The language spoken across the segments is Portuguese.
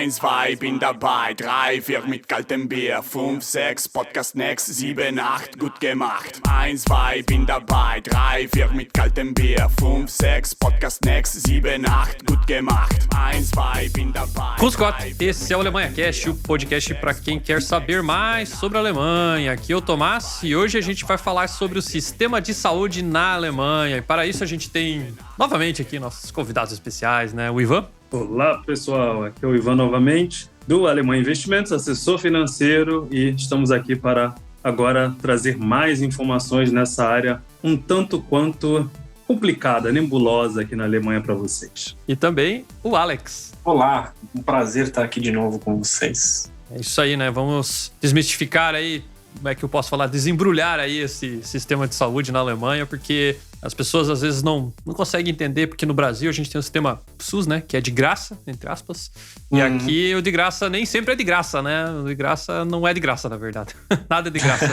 1, 2, bin dabei, 3, 4 mit kaltem Bier, 5, 6, Podcast next, 7, 8, gut gemacht. 1, 2, bin dabei, 3, 4 mit kaltem Bier, 5, 6, Podcast next, 7, 8, gut gemacht. 1, 2, bin dabei. Grüß Gott, esse é o Alemanha Cast, o podcast para quem quer saber mais sobre a Alemanha. Aqui é o Tomás e hoje a gente vai falar sobre o sistema de saúde na Alemanha. E para isso a gente tem novamente aqui nossos convidados especiais, né? O Ivan. Olá, pessoal. Aqui é o Ivan novamente, do Alemanha Investimentos, assessor financeiro, e estamos aqui para agora trazer mais informações nessa área um tanto quanto complicada, nebulosa aqui na Alemanha para vocês. E também o Alex. Olá, um prazer estar aqui de novo com vocês. É isso aí, né? Vamos desmistificar aí, como é que eu posso falar, desembrulhar aí esse sistema de saúde na Alemanha, porque as pessoas às vezes não conseguem entender, porque no Brasil a gente tem o sistema SUS, né, que é de graça, entre aspas, e aqui o de graça nem sempre é de graça, né? O de graça não é de graça, na verdade. Nada é de graça.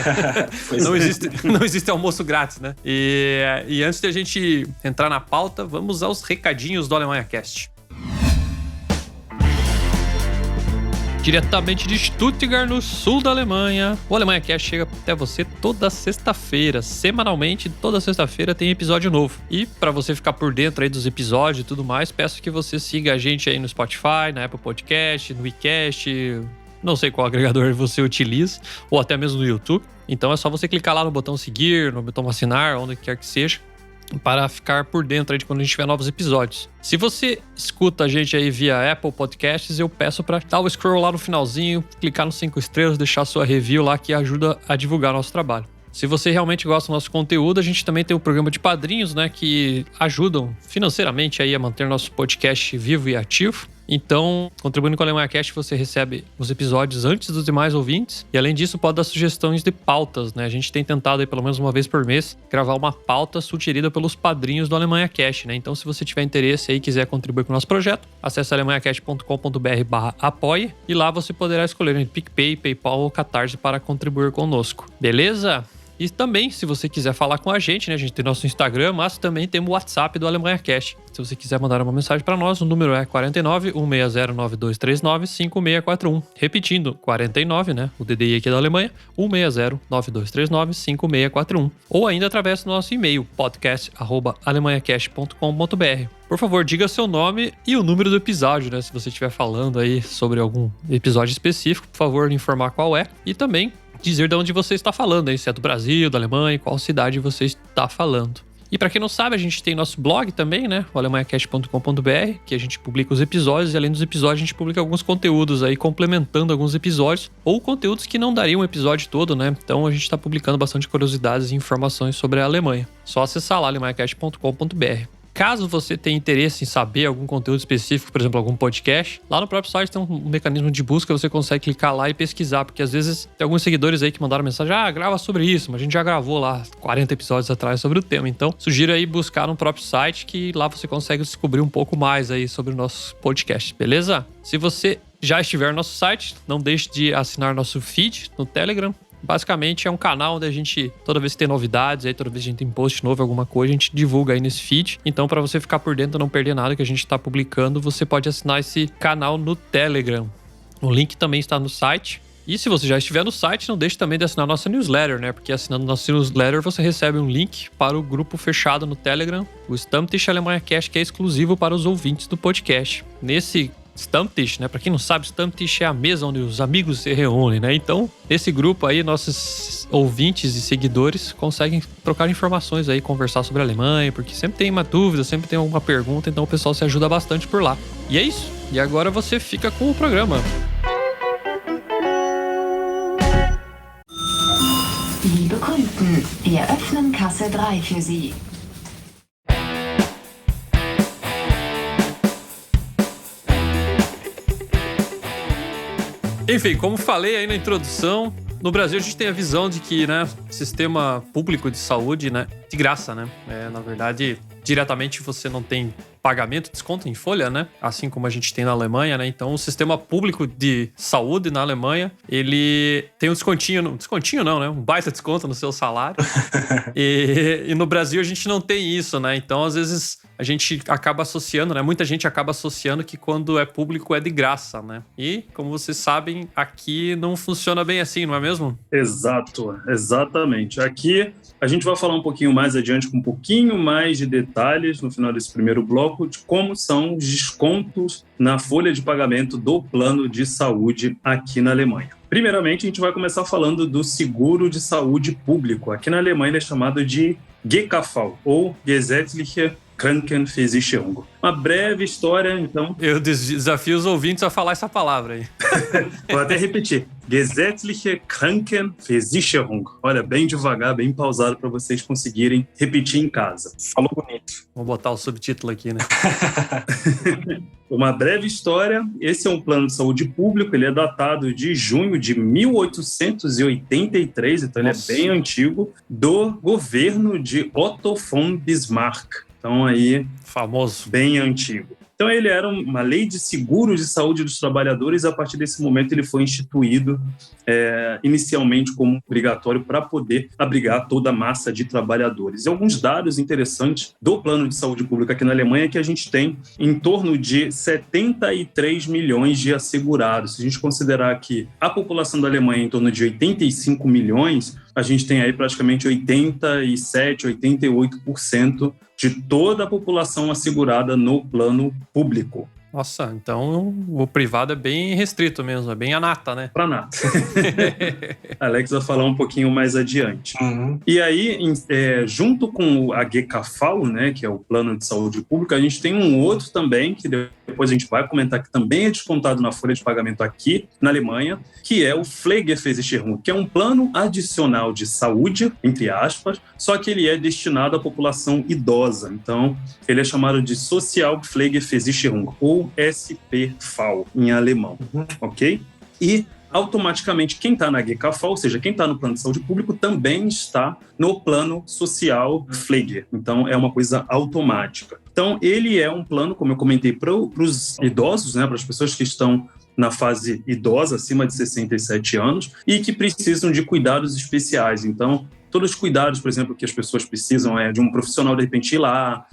Não existe almoço grátis, né? E antes de a gente entrar na pauta, vamos aos recadinhos do Alemanha Cast. Diretamente de Stuttgart, no sul da Alemanha, o Alemanha Cast chega até você toda sexta-feira. Semanalmente, toda sexta-feira tem episódio novo. E para você ficar por dentro aí dos episódios e tudo mais, peço que você siga a gente aí no Spotify, na Apple Podcast, no WeCast, não sei qual agregador você utiliza, ou até mesmo no YouTube. Então é só você clicar lá no botão seguir, no botão assinar, onde quer que seja, para ficar por dentro aí de quando a gente tiver novos episódios. Se você escuta a gente aí via Apple Podcasts, eu peço para dar o scroll lá no finalzinho, clicar nos 5 estrelas, deixar sua review lá, que ajuda a divulgar nosso trabalho. Se você realmente gosta do nosso conteúdo, a gente também tem o programa de padrinhos, né, que ajudam financeiramente aí a manter nosso podcast vivo e ativo. Então, contribuindo com o Alemanha Cast, você recebe os episódios antes dos demais ouvintes. E além disso, pode dar sugestões de pautas, né? A gente tem tentado aí, pelo menos uma vez por mês, gravar uma pauta sugerida pelos padrinhos do Alemanha Cast, né? Então, se você tiver interesse aí e quiser contribuir com o nosso projeto, acesse alemanhacast.com.br/apoie e lá você poderá escolher entre PicPay, PayPal ou Catarse para contribuir conosco. Beleza? E também, se você quiser falar com a gente, né? A gente tem nosso Instagram, mas também temos o WhatsApp do Alemanha Cast. Se você quiser mandar uma mensagem para nós, o número é 49 160 9239 5641. Repetindo, 49, né? O DDI aqui da Alemanha, 160 9239 5641. Ou ainda através do nosso e-mail, podcast@alemanhacast.com.br. Por favor, diga seu nome e o número do episódio, né? Se você estiver falando aí sobre algum episódio específico, por favor, informar qual é. E também dizer de onde você está falando, aí, se é do Brasil, da Alemanha, qual cidade você está falando. E para quem não sabe, a gente tem nosso blog também, né? O alemanhacast.com.br, que a gente publica os episódios, e além dos episódios a gente publica alguns conteúdos aí, complementando alguns episódios, ou conteúdos que não dariam um episódio todo, né? Então a gente está publicando bastante curiosidades e informações sobre a Alemanha. Só acessar lá alemanhacast.com.br. Caso você tenha interesse em saber algum conteúdo específico, por exemplo, algum podcast, lá no próprio site tem um mecanismo de busca, você consegue clicar lá e pesquisar, porque às vezes tem alguns seguidores aí que mandaram mensagem, grava sobre isso, mas a gente já gravou lá 40 episódios atrás sobre o tema. Então, sugiro aí buscar no próprio site, que lá você consegue descobrir um pouco mais aí sobre o nosso podcast, beleza? Se você já estiver no nosso site, não deixe de assinar nosso feed no Telegram. Basicamente é um canal onde a gente, toda vez que tem novidades, aí toda vez que a gente tem post novo, alguma coisa, a gente divulga aí nesse feed. Então, para você ficar por dentro e não perder nada que a gente está publicando, você pode assinar esse canal no Telegram. O link também está no site. E se você já estiver no site, não deixe também de assinar nossa newsletter, né? Porque assinando nossa newsletter, você recebe um link para o grupo fechado no Telegram, o Stammtisch Alemanha Cast, que é exclusivo para os ouvintes do podcast. Nesse Stammtisch, né? Pra quem não sabe, Stammtisch é a mesa onde os amigos se reúnem, né? Então, nesse grupo aí, nossos ouvintes e seguidores conseguem trocar informações aí, conversar sobre a Alemanha, porque sempre tem uma dúvida, sempre tem alguma pergunta, então o pessoal se ajuda bastante por lá. E é isso. E agora você fica com o programa. Liebe Kunden, wir öffnen Kasse 3 für Sie. Enfim, como falei aí na introdução, no Brasil a gente tem a visão de que, né, sistema público de saúde, né, de graça, né? Na verdade, diretamente você não tem pagamento, desconto em folha, né? Assim como a gente tem na Alemanha, né? Então, o sistema público de saúde na Alemanha, ele tem um descontinho não, né? Um baita desconto no seu salário. E no Brasil a gente não tem isso, né? Então, às vezes, a gente acaba associando, né? Muita gente acaba associando que quando é público é de graça, né? E, como vocês sabem, aqui não funciona bem assim, não é mesmo? Exato, exatamente. Aqui a gente vai falar um pouquinho mais adiante, com um pouquinho mais de detalhes no final desse primeiro bloco, de como são os descontos na folha de pagamento do plano de saúde aqui na Alemanha. Primeiramente, a gente vai começar falando do seguro de saúde público. Aqui na Alemanha ele é chamado de GKV, ou Gesetzliche Krankenversicherung. Uma breve história, então. Eu desafio os ouvintes a falar essa palavra aí. Vou até repetir. Gesetzliche Krankenversicherung. Olha, bem devagar, bem pausado para vocês conseguirem repetir em casa. Falou bonito. Vou botar o subtítulo aqui, né? Uma breve história. Esse é um plano de saúde público. Ele é datado de junho de 1883, então Nossa. Ele é bem antigo, do governo de Otto von Bismarck. Então aí, Famoso. bem antigo. Então ele era uma lei de seguros de saúde dos trabalhadores. A partir desse momento ele foi instituído inicialmente como obrigatório para poder abrigar toda a massa de trabalhadores. E alguns dados interessantes do plano de saúde pública aqui na Alemanha é que a gente tem em torno de 73 milhões de assegurados. Se a gente considerar que a população da Alemanha é em torno de 85 milhões, a gente tem aí praticamente 87, 88% de toda a população assegurada no plano público. Nossa, então o privado é bem restrito mesmo, é bem a nata, né? Para nada. Alex vai falar um pouquinho mais adiante. Uhum. E aí, junto com a GKV, né, que é o Plano de Saúde Pública, a gente tem um outro também, que depois a gente vai comentar, que também é descontado na folha de pagamento aqui na Alemanha, que é o Pflegeversicherung, que é um plano adicional de saúde, entre aspas, só que ele é destinado à população idosa. Então, ele é chamado de Sozialpflegeversicherung, ou SPV em alemão, ok? E automaticamente quem está na GKV, ou seja, quem está no plano de saúde público, também está no plano social Pflege. Então, é uma coisa automática. Então, ele é um plano, como eu comentei, para os idosos, né, para as pessoas que estão na fase idosa, acima de 67 anos, e que precisam de cuidados especiais. Então, todos os cuidados, por exemplo, que as pessoas precisam de um profissional, de repente, ir lá.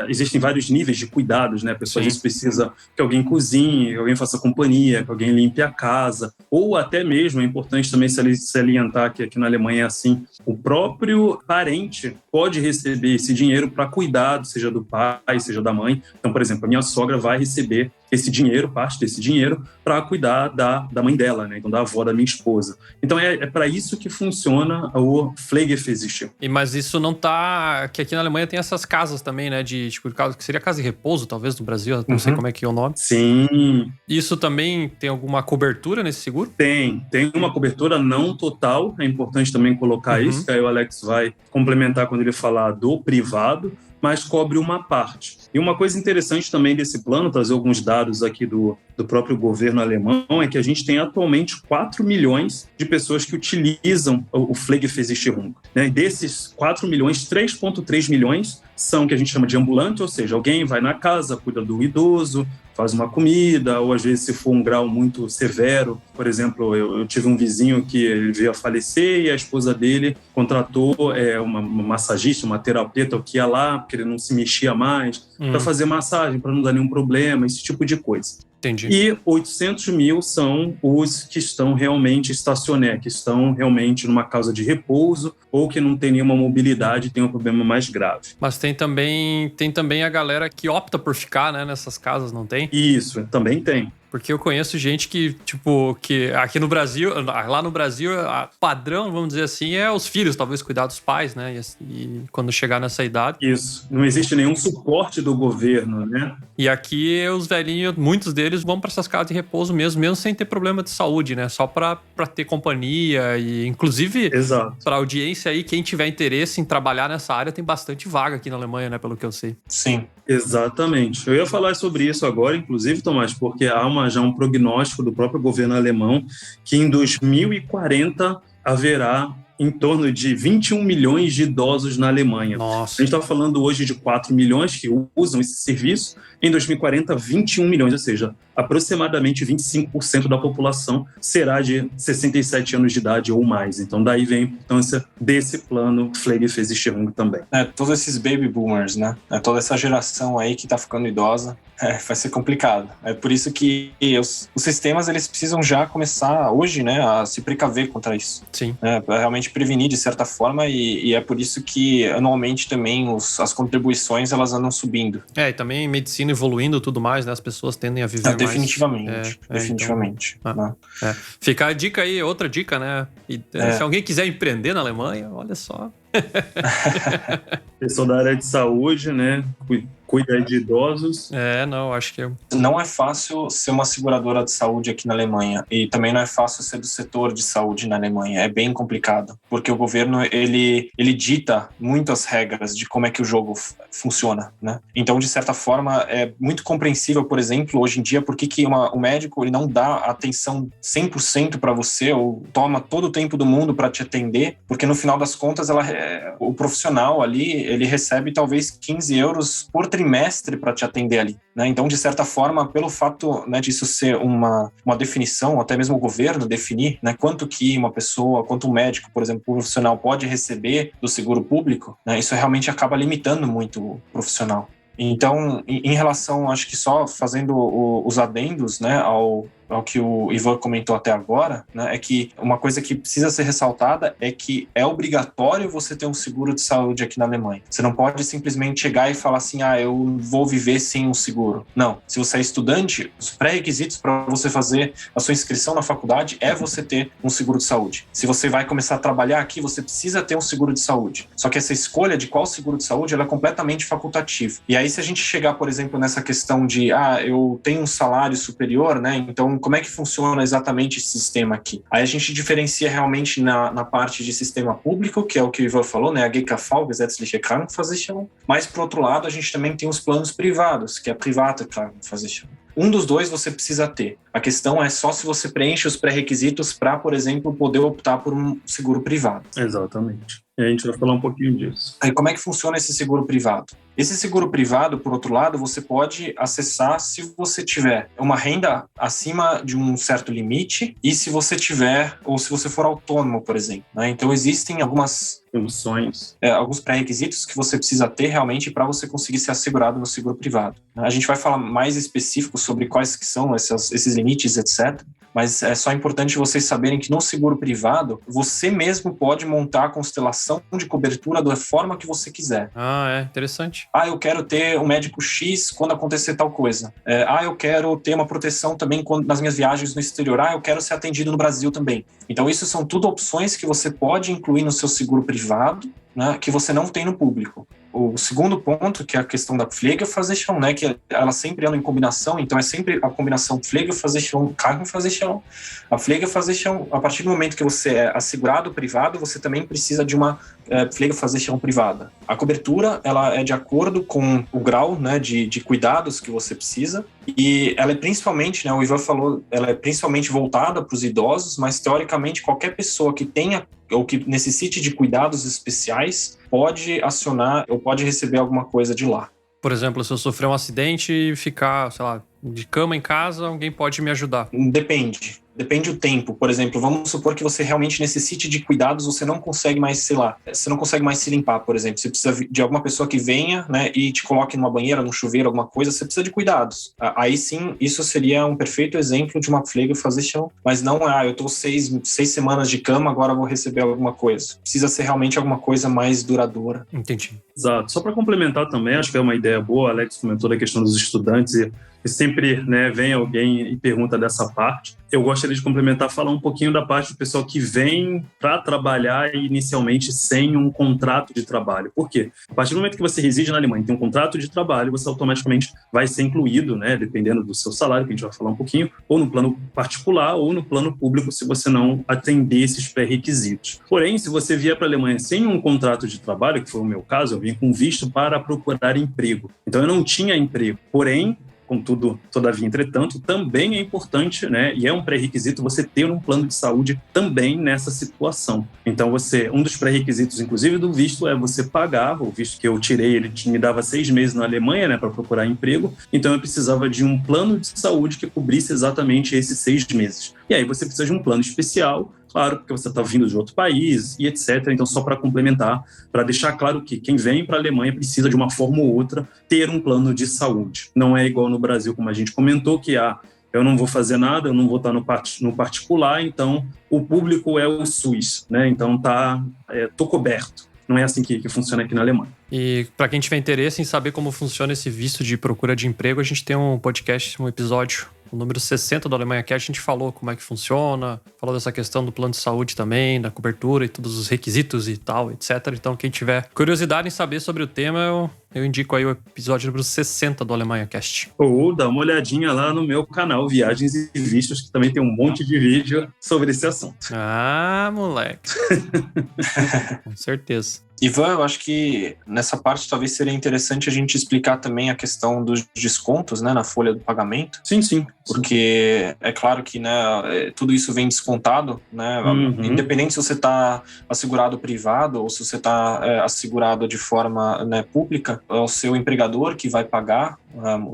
Existem vários níveis de cuidados, né? A pessoa às vezes precisa que alguém cozinhe, que alguém faça companhia, que alguém limpe a casa. Ou até mesmo, é importante também se salientar que aqui na Alemanha é assim, o próprio parente pode receber esse dinheiro para cuidado, seja do pai, seja da mãe. Então, por exemplo, a minha sogra vai receber esse dinheiro, parte desse dinheiro, para cuidar da mãe dela, né? Então, da avó da minha esposa. Então, é para isso que funciona o Pflegeversicherung. Mas isso não tá... Que aqui na Alemanha tem essas casas também, né? Tipo, que seria casa de repouso, talvez, no Brasil. Não sei como é que é o nome. Sim. Isso também tem alguma cobertura nesse seguro? Tem uma cobertura não total. É importante também colocar isso, que aí o Alex vai complementar quando ele falar do privado, mas cobre uma parte. E uma coisa interessante também desse plano, trazer alguns dados aqui do próprio governo alemão, é que a gente tem atualmente 4 milhões de pessoas que utilizam o Pflegeversicherung. Né? E desses 4 milhões, 3,3 milhões são o que a gente chama de ambulante, ou seja, alguém vai na casa, cuida do idoso, faz uma comida, ou às vezes se for um grau muito severo. Por exemplo, eu tive um vizinho que ele veio a falecer e a esposa dele contratou uma massagista, uma terapeuta que ia lá, porque ele não se mexia mais, para fazer massagem, para não dar nenhum problema, esse tipo de coisa. Entendi. E 800 mil são os que estão realmente estacionados, que estão realmente numa casa de repouso ou que não tem nenhuma mobilidade e tem um problema mais grave. Mas tem também a galera que opta por ficar, né, nessas casas, não tem? Isso, também tem. Porque eu conheço gente que aqui no Brasil, lá no Brasil, padrão, vamos dizer assim, é os filhos, talvez cuidar dos pais, né? E quando chegar nessa idade. Isso. Não existe nenhum suporte do governo, né? E aqui os velhinhos, muitos deles vão para essas casas de repouso mesmo sem ter problema de saúde, né? Só para ter companhia e, inclusive, para audiência aí, quem tiver interesse em trabalhar nessa área, tem bastante vaga aqui na Alemanha, né? Pelo que eu sei. Sim. Exatamente. Eu ia falar sobre isso agora, inclusive, Tomás, porque há já um prognóstico do próprio governo alemão que em 2040 haverá em torno de 21 milhões de idosos na Alemanha. Nossa. A gente está falando hoje de 4 milhões que usam esse serviço. Em 2040, 21 milhões, ou seja, aproximadamente 25% da população será de 67 anos de idade ou mais. Então, daí vem a importância desse plano Pflegeversicherung também. Todos esses baby boomers, né? Toda essa geração aí que tá ficando idosa, vai ser complicado. É por isso que os sistemas, eles precisam já começar hoje, né, a se precaver contra isso. Sim. Para realmente prevenir de certa forma, e é por isso que anualmente também as contribuições, elas andam subindo. E também medicina evoluindo e tudo mais, né? As pessoas tendem a viver mais. Definitivamente. Então, fica a dica aí, outra dica, né? Se alguém quiser empreender na Alemanha, olha só. Pessoal da área de saúde, né? Cuida de idosos. Acho que... Não é fácil ser uma seguradora de saúde aqui na Alemanha, e também não é fácil ser do setor de saúde na Alemanha. É bem complicado, porque o governo, ele dita muitas regras de como é que o jogo funciona, né? Então, de certa forma, é muito compreensível, por exemplo, hoje em dia, por que o médico, ele não dá atenção 100% para você, ou toma todo o tempo do mundo para te atender, porque no final das contas, o profissional ali, ele recebe talvez 15 euros por trimestre para te atender ali, né? Então, de certa forma, pelo fato, né, disso ser uma definição, até mesmo o governo definir, né, quanto que uma pessoa, quanto um médico, por exemplo, um profissional pode receber do seguro público, né, isso realmente acaba limitando muito o profissional. Então, em relação, acho que só fazendo os adendos, né, ao que o Ivan comentou até agora, né, é que uma coisa que precisa ser ressaltada é que é obrigatório você ter um seguro de saúde aqui na Alemanha. Você não pode simplesmente chegar e falar assim, eu vou viver sem um seguro. Não. Se você é estudante, os pré-requisitos para você fazer a sua inscrição na faculdade é você ter um seguro de saúde. Se você vai começar a trabalhar aqui, você precisa ter um seguro de saúde. Só que essa escolha de qual seguro de saúde, ela é completamente facultativa. E aí, se a gente chegar, por exemplo, nessa questão de, eu tenho um salário superior, né, então como é que funciona exatamente esse sistema aqui? Aí a gente diferencia realmente na parte de sistema público, que é o que o Ivan falou, né, a GKV, Gesetzliche Krankenversicherung, mas, por outro lado, a gente também tem os planos privados, que é a Private Krankenversicherung. Um dos dois você precisa ter. A questão é só se você preenche os pré-requisitos para, por exemplo, poder optar por um seguro privado. Exatamente. E a gente vai falar um pouquinho disso. Aí, como é que funciona esse seguro privado? Esse seguro privado, por outro lado, você pode acessar se você tiver uma renda acima de um certo limite e se você tiver, ou se você for autônomo, por exemplo, né? Então, existem alguns pré-requisitos que você precisa ter realmente para você conseguir ser assegurado no seguro privado. A gente vai falar mais específico sobre quais que são esses limites, etc. Mas é só importante vocês saberem que no seguro privado, você mesmo pode montar a constelação de cobertura da forma que você quiser. Interessante. Eu quero ter um médico X quando acontecer tal coisa. Eu quero ter uma proteção também nas minhas viagens no exterior. Eu quero ser atendido no Brasil também. Então, isso são tudo opções que você pode incluir no seu seguro privado, né, que você não tem no público. O segundo ponto, que é a questão da Pflegeversicherung, né, que ela sempre anda em combinação, então é sempre a combinação Pflegeversicherung, Krankenversicherung. A Pflegeversicherung, a partir do momento que você é assegurado privado, você também precisa de uma Pflegeversicherung privada. A cobertura, ela é de acordo com o grau, né, de cuidados que você precisa, e ela é principalmente, né, o Ivan falou, ela é principalmente voltada para os idosos, mas teoricamente qualquer pessoa que tenha ou que necessite de cuidados especiais pode acionar ou pode receber alguma coisa de lá. Por exemplo, se eu sofrer um acidente e ficar, sei lá, de cama em casa, alguém pode me ajudar? Depende do tempo. Por exemplo, vamos supor que você realmente necessite de cuidados, você não consegue mais, você não consegue mais se limpar, por exemplo. Você precisa de alguma pessoa que venha, né, e te coloque numa banheira, num chuveiro, alguma coisa, você precisa de cuidados. Aí sim, isso seria um perfeito exemplo de uma Pflegeversicherung, mas não eu tô 6 semanas de cama, agora vou receber alguma coisa. Precisa ser realmente alguma coisa mais duradoura. Entendi. Exato. Só para complementar também, acho que é uma ideia boa, o Alex comentou da questão dos estudantes e sempre, né, vem alguém e pergunta dessa parte. Eu gostaria de complementar, falar um pouquinho da parte do pessoal que vem para trabalhar inicialmente sem um contrato de trabalho. Por quê? A partir do momento que você reside na Alemanha e tem um contrato de trabalho, você automaticamente vai ser incluído, né, dependendo do seu salário, que a gente vai falar um pouquinho, ou no plano particular ou no plano público, se você não atender esses pré-requisitos. Porém, se você vier para a Alemanha sem um contrato de trabalho, que foi o meu caso, eu vim com visto para procurar emprego. Então, eu não tinha emprego. Porém, contudo, todavia, entretanto, também é importante, né, e é um pré-requisito você ter um plano de saúde também nessa situação. Então, um dos pré-requisitos, inclusive, do visto é você pagar. O visto que eu tirei, ele me dava 6 meses na Alemanha, né, para procurar emprego. Então, eu precisava de um plano de saúde que cobrisse exatamente esses 6 meses. E aí você precisa de um plano especial, claro, porque você está vindo de outro país e etc. Então, só para complementar, para deixar claro que quem vem para a Alemanha precisa, de uma forma ou outra, ter um plano de saúde. Não é igual no Brasil, como a gente comentou, que eu não vou fazer nada, eu não vou estar no particular, então o público é o SUS, né? Então tô coberto. Não é assim que funciona aqui na Alemanha. E para quem tiver interesse em saber como funciona esse visto de procura de emprego, a gente tem um podcast, um episódio, o número 60 do Alemanha Cast, a gente falou como é que funciona, falou dessa questão do plano de saúde também, da cobertura e todos os requisitos e tal, etc. Então, quem tiver curiosidade em saber sobre o tema, eu indico aí o episódio número 60 do Alemanha Cast. Ou dá uma olhadinha lá no meu canal Viagens e Vistos, que também tem um monte de vídeo sobre esse assunto. Ah, moleque. Com certeza. Ivan, eu acho que nessa parte talvez seria interessante a gente explicar também a questão dos descontos, né, na folha do pagamento. Sim. Porque é claro que, né, tudo isso vem descontado, né, independente se você está assegurado privado ou se você está assegurado de forma, né, pública, é o seu empregador que vai pagar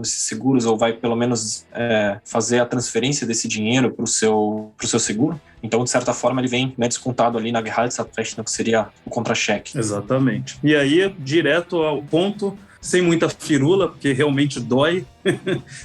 esses seguros ou vai pelo menos fazer a transferência desse dinheiro para o seu seguro. Então, de certa forma, ele vem, né, descontado ali na Gehaltsabrechnung, que seria o contra-cheque. Exatamente. E aí, direto ao ponto, sem muita firula, porque realmente dói.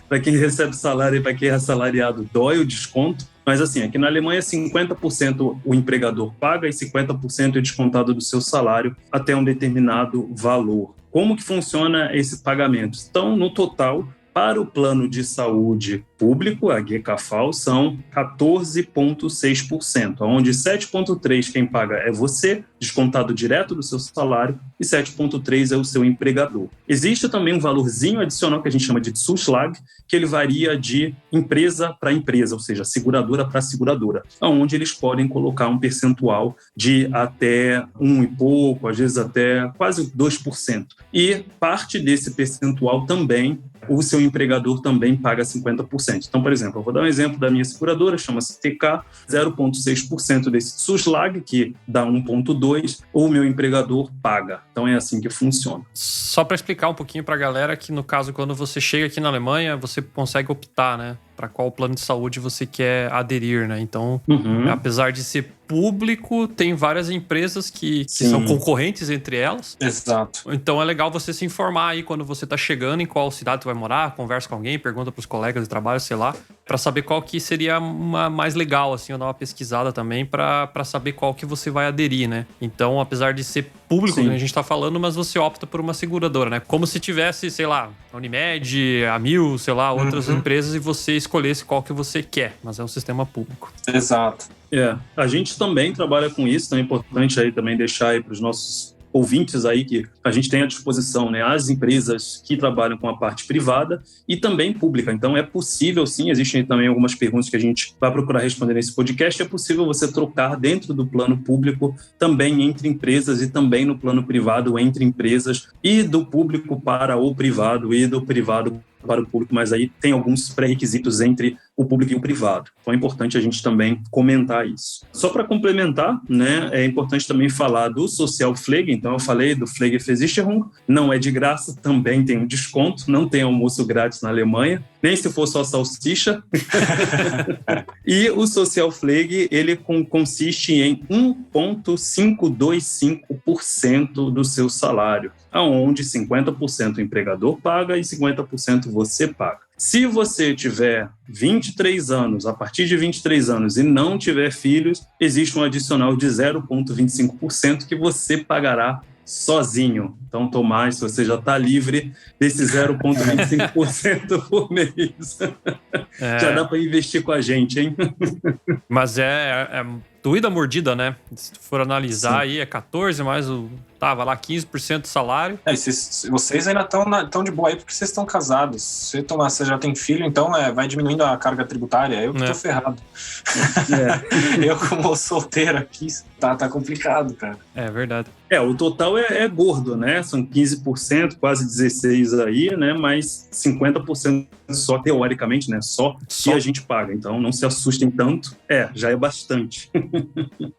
Para quem recebe salário e para quem é assalariado, dói o desconto. Mas assim, aqui na Alemanha, 50% o empregador paga e 50% é descontado do seu salário até um determinado valor. Como que funciona esse pagamento? Então, no total, para o plano de saúde público, a GKV, são 14,6%, onde 7,3% quem paga é você, descontado direto do seu salário, e 7,3% é o seu empregador. Existe também um valorzinho adicional que a gente chama de Zuschlag, que ele varia de empresa para empresa, ou seja, seguradora para seguradora, onde eles podem colocar um percentual de até 1 e pouco, às vezes até quase 2%. E parte desse percentual também, o seu empregador também paga 50%. Então, por exemplo, eu vou dar um exemplo da minha seguradora, chama-se TK, 0,6% desse Zuschlag, que dá 1,2%, o meu empregador paga. Então, é assim que funciona. Só para explicar um pouquinho para a galera que, no caso, quando você chega aqui na Alemanha, você consegue optar, né, para qual plano de saúde você quer aderir, né? Então, apesar de ser público, tem várias empresas que são concorrentes entre elas. Exato. Então é legal você se informar aí quando você tá chegando, em qual cidade você vai morar, conversa com alguém, pergunta pros colegas de trabalho, sei lá, para saber qual que seria uma mais legal, assim, eu dar uma pesquisada também para saber qual que você vai aderir, né? Então, apesar de ser público, que a gente tá falando, mas você opta por uma seguradora, né? Como se tivesse, sei lá, a Unimed, a Mil, sei lá, outras empresas e você escolhesse qual que você quer, mas é um sistema público. Exato. A gente também trabalha com isso, então é importante aí também deixar aí para os nossos ouvintes aí que a gente tem à disposição, né, as empresas que trabalham com a parte privada e também pública. Então é possível sim, existem também algumas perguntas que a gente vai procurar responder nesse podcast, é possível você trocar dentro do plano público também entre empresas e também no plano privado entre empresas e do público para o privado e do privado para o público, mas aí tem alguns pré-requisitos entre o público e o privado. Então é importante a gente também comentar isso. Só para complementar, né, é importante também falar do Sozialpflege. Então eu falei do Pflegeversicherung, não é de graça, também tem um desconto, não tem almoço grátis na Alemanha, nem se for só salsicha. E o Sozialpflege, ele consiste em 1,525% do seu salário, aonde 50% o empregador paga e 50% você paga. Se você tiver 23 anos, a partir de 23 anos e não tiver filhos, existe um adicional de 0,25% que você pagará sozinho. Então, Tomás, você já está livre desse 0,25% por mês. Já dá para investir com a gente, hein? Mas é doída a mordida, né? Se tu for analisar aí, é 14 mais Tava lá 15% do salário. Vocês ainda estão de boa aí porque vocês estão casados. Se você já tem filho, então vai diminuindo a carga tributária. Eu que tô ferrado. Eu, como solteiro aqui, tá complicado, cara. É verdade. O total é gordo, né? São 15%, quase 16% aí, né? Mas 50% só teoricamente, né? Só que a gente paga. Então não se assustem tanto. Já é bastante.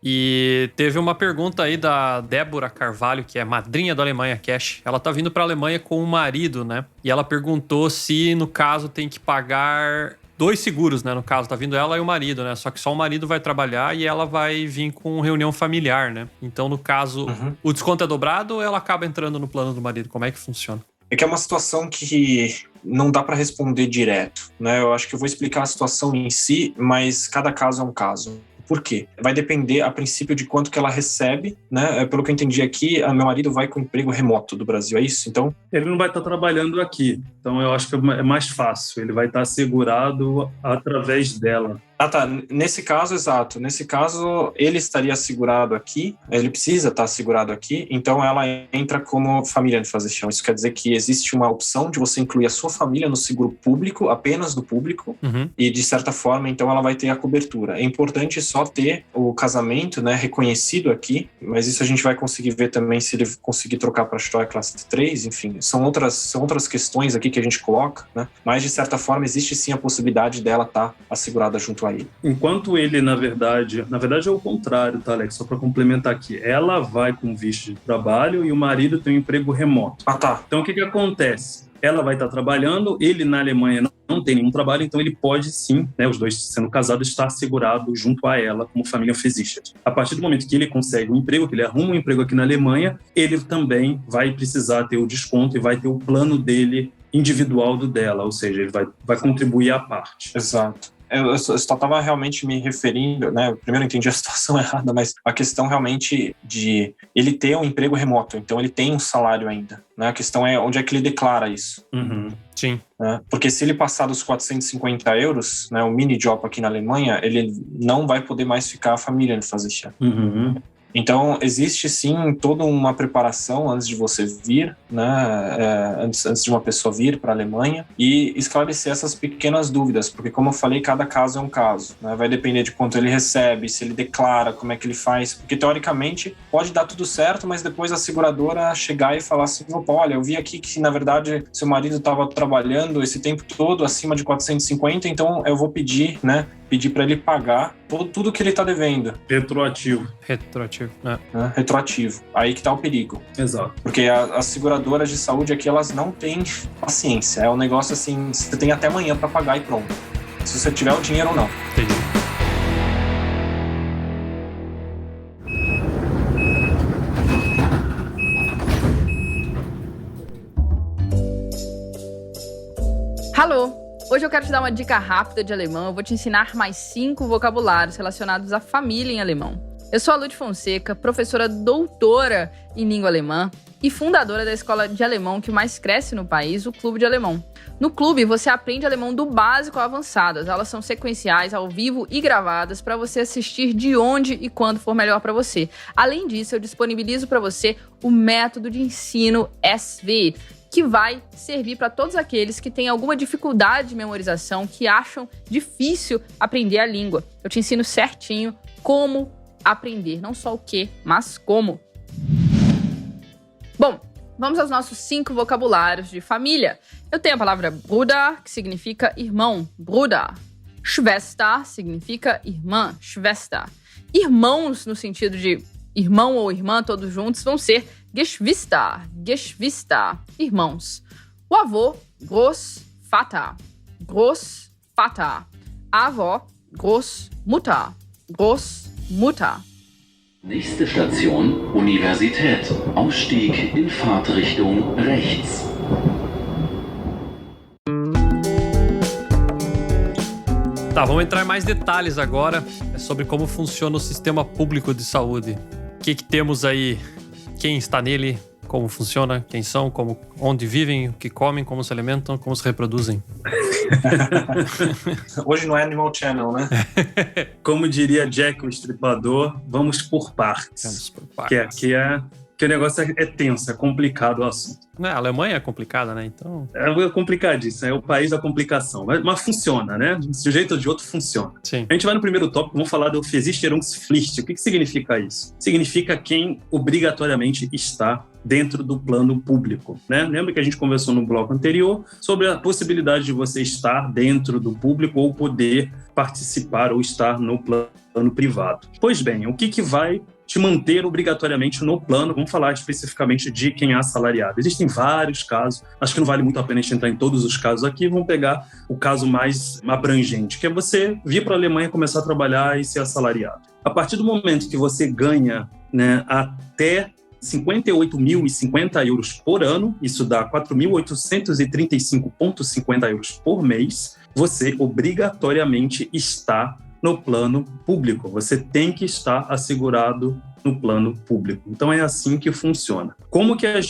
E teve uma pergunta aí da Débora Carvalho, que é madrinha da Alemanha Cash. Ela tá vindo pra Alemanha com o marido, né? E ela perguntou se, no caso, tem que pagar 2 seguros, né? No caso, tá vindo ela e o marido, né? Só que só o marido vai trabalhar e ela vai vir com reunião familiar, né? Então, no caso, o desconto é dobrado ou ela acaba entrando no plano do marido? Como é que funciona? É que é uma situação que não dá para responder direto, né? Eu acho que eu vou explicar a situação em si, mas cada caso é um caso. Por quê? Vai depender, a princípio, de quanto que ela recebe, né? Pelo que eu entendi aqui, meu marido vai com emprego remoto do Brasil, é isso? Então, ele não vai estar trabalhando aqui. Então, eu acho que é mais fácil. Ele vai estar assegurado através dela. Tá. Nesse caso, exato. Nesse caso, ele estaria assegurado aqui, ele precisa estar assegurado aqui, então ela entra como família de fazer chão. Isso quer dizer que existe uma opção de você incluir a sua família no seguro público, apenas do público, e de certa forma, então ela vai ter a cobertura. É importante só ter o casamento, né, reconhecido aqui, mas isso a gente vai conseguir ver também se ele conseguir trocar para a Steuer Classe 3, enfim, são outras questões aqui que a gente coloca, né? Mas de certa forma existe sim a possibilidade dela estar assegurada junto a ele. Enquanto ele, na verdade é o contrário, tá, Alex? Só para complementar aqui. Ela vai com visto de trabalho e o marido tem um emprego remoto. Tá. Então, o que acontece? Ela vai estar trabalhando, ele na Alemanha não tem nenhum trabalho, então ele pode sim, né, os dois sendo casados, estar segurado junto a ela como família Versichert. A partir do momento que ele consegue um emprego, que ele arruma um emprego aqui na Alemanha, ele também vai precisar ter o desconto e vai ter o plano dele individual do dela, ou seja, ele vai contribuir à parte. Exato. Eu só estava realmente me referindo, né? Primeiro eu entendi a situação errada, mas a questão realmente de ele ter um emprego remoto, então ele tem um salário ainda, né? A questão é onde é que ele declara isso. Sim. Né? Porque se ele passar dos 450 euros, né, o mini job aqui na Alemanha, ele não vai poder mais ficar a família de fazer chá. Então, existe sim toda uma preparação antes de você vir, né? Antes de uma pessoa vir para a Alemanha e esclarecer essas pequenas dúvidas, porque como eu falei, cada caso é um caso, né? Vai depender de quanto ele recebe, se ele declara, como é que ele faz, porque teoricamente pode dar tudo certo, mas depois a seguradora chegar e falar assim, opa, olha, eu vi aqui que na verdade seu marido estava trabalhando esse tempo todo acima de 450, então eu vou pedir, né? Pedir para ele pagar tudo que ele está devendo. Retroativo, né? Retroativo. Aí que tá o perigo. Exato. Porque as seguradoras de saúde aqui, elas não têm paciência. É um negócio assim, você tem até amanhã para pagar e pronto. Se você tiver o dinheiro ou não. Entendi. Alô! Hoje eu quero te dar uma dica rápida de alemão. Eu vou te ensinar mais 5 vocabulários relacionados à família em alemão. Eu sou a Lud Fonseca, professora doutora em língua alemã e fundadora da escola de alemão que mais cresce no país, o Clube de Alemão. No clube, você aprende alemão do básico ao avançado. As aulas são sequenciais, ao vivo e gravadas para você assistir de onde e quando for melhor para você. Além disso, eu disponibilizo para você o método de ensino SV, que vai servir para todos aqueles que têm alguma dificuldade de memorização, que acham difícil aprender a língua. Eu te ensino certinho como aprender, não só o que, mas como. Bom, vamos aos nossos 5 vocabulários de família. Eu tenho a palavra Bruder, que significa irmão, Bruder. Schwester significa irmã, Schwester. Irmãos, no sentido de irmão ou irmã, todos juntos, vão ser Geschwister, Geschwister, irmãos. O avô, Großvater, Großvater. A avó, Großmutter, Großmutter. Nächste Station, Universität. Ausstieg in Fahrtrichtung rechts. Tá, vamos entrar em mais detalhes agora sobre como funciona o sistema público de saúde. O que temos aí? Quem está nele? Como funciona? Quem são? Onde vivem? O que comem? Como se alimentam? Como se reproduzem? Hoje no Animal Channel, né? Como diria Jack o Estripador, vamos por partes. Vamos por partes. Que Porque o negócio é tenso, é complicado o assunto. A Alemanha é complicada, né? Então. É complicadíssimo, é o país da complicação. Mas funciona, né? De um jeito ou de outro funciona. Sim. A gente vai no primeiro tópico, vamos falar do Versicherungspflicht. O que significa isso? Significa quem obrigatoriamente está dentro do plano público, né? Lembra que a gente conversou no bloco anterior sobre a possibilidade de você estar dentro do público ou poder participar ou estar no plano privado. Pois bem, o que vai te manter obrigatoriamente no plano? Vamos falar especificamente de quem é assalariado. Existem vários casos, acho que não vale muito a pena a gente entrar em todos os casos aqui, vamos pegar o caso mais abrangente, que é você vir para a Alemanha, começar a trabalhar e ser assalariado. A partir do momento que você ganha, né, até 58.050 euros por ano, isso dá 4.835,50 euros por mês, você obrigatoriamente está no plano público. Você tem que estar assegurado no plano público. Então é assim que funciona. Como que é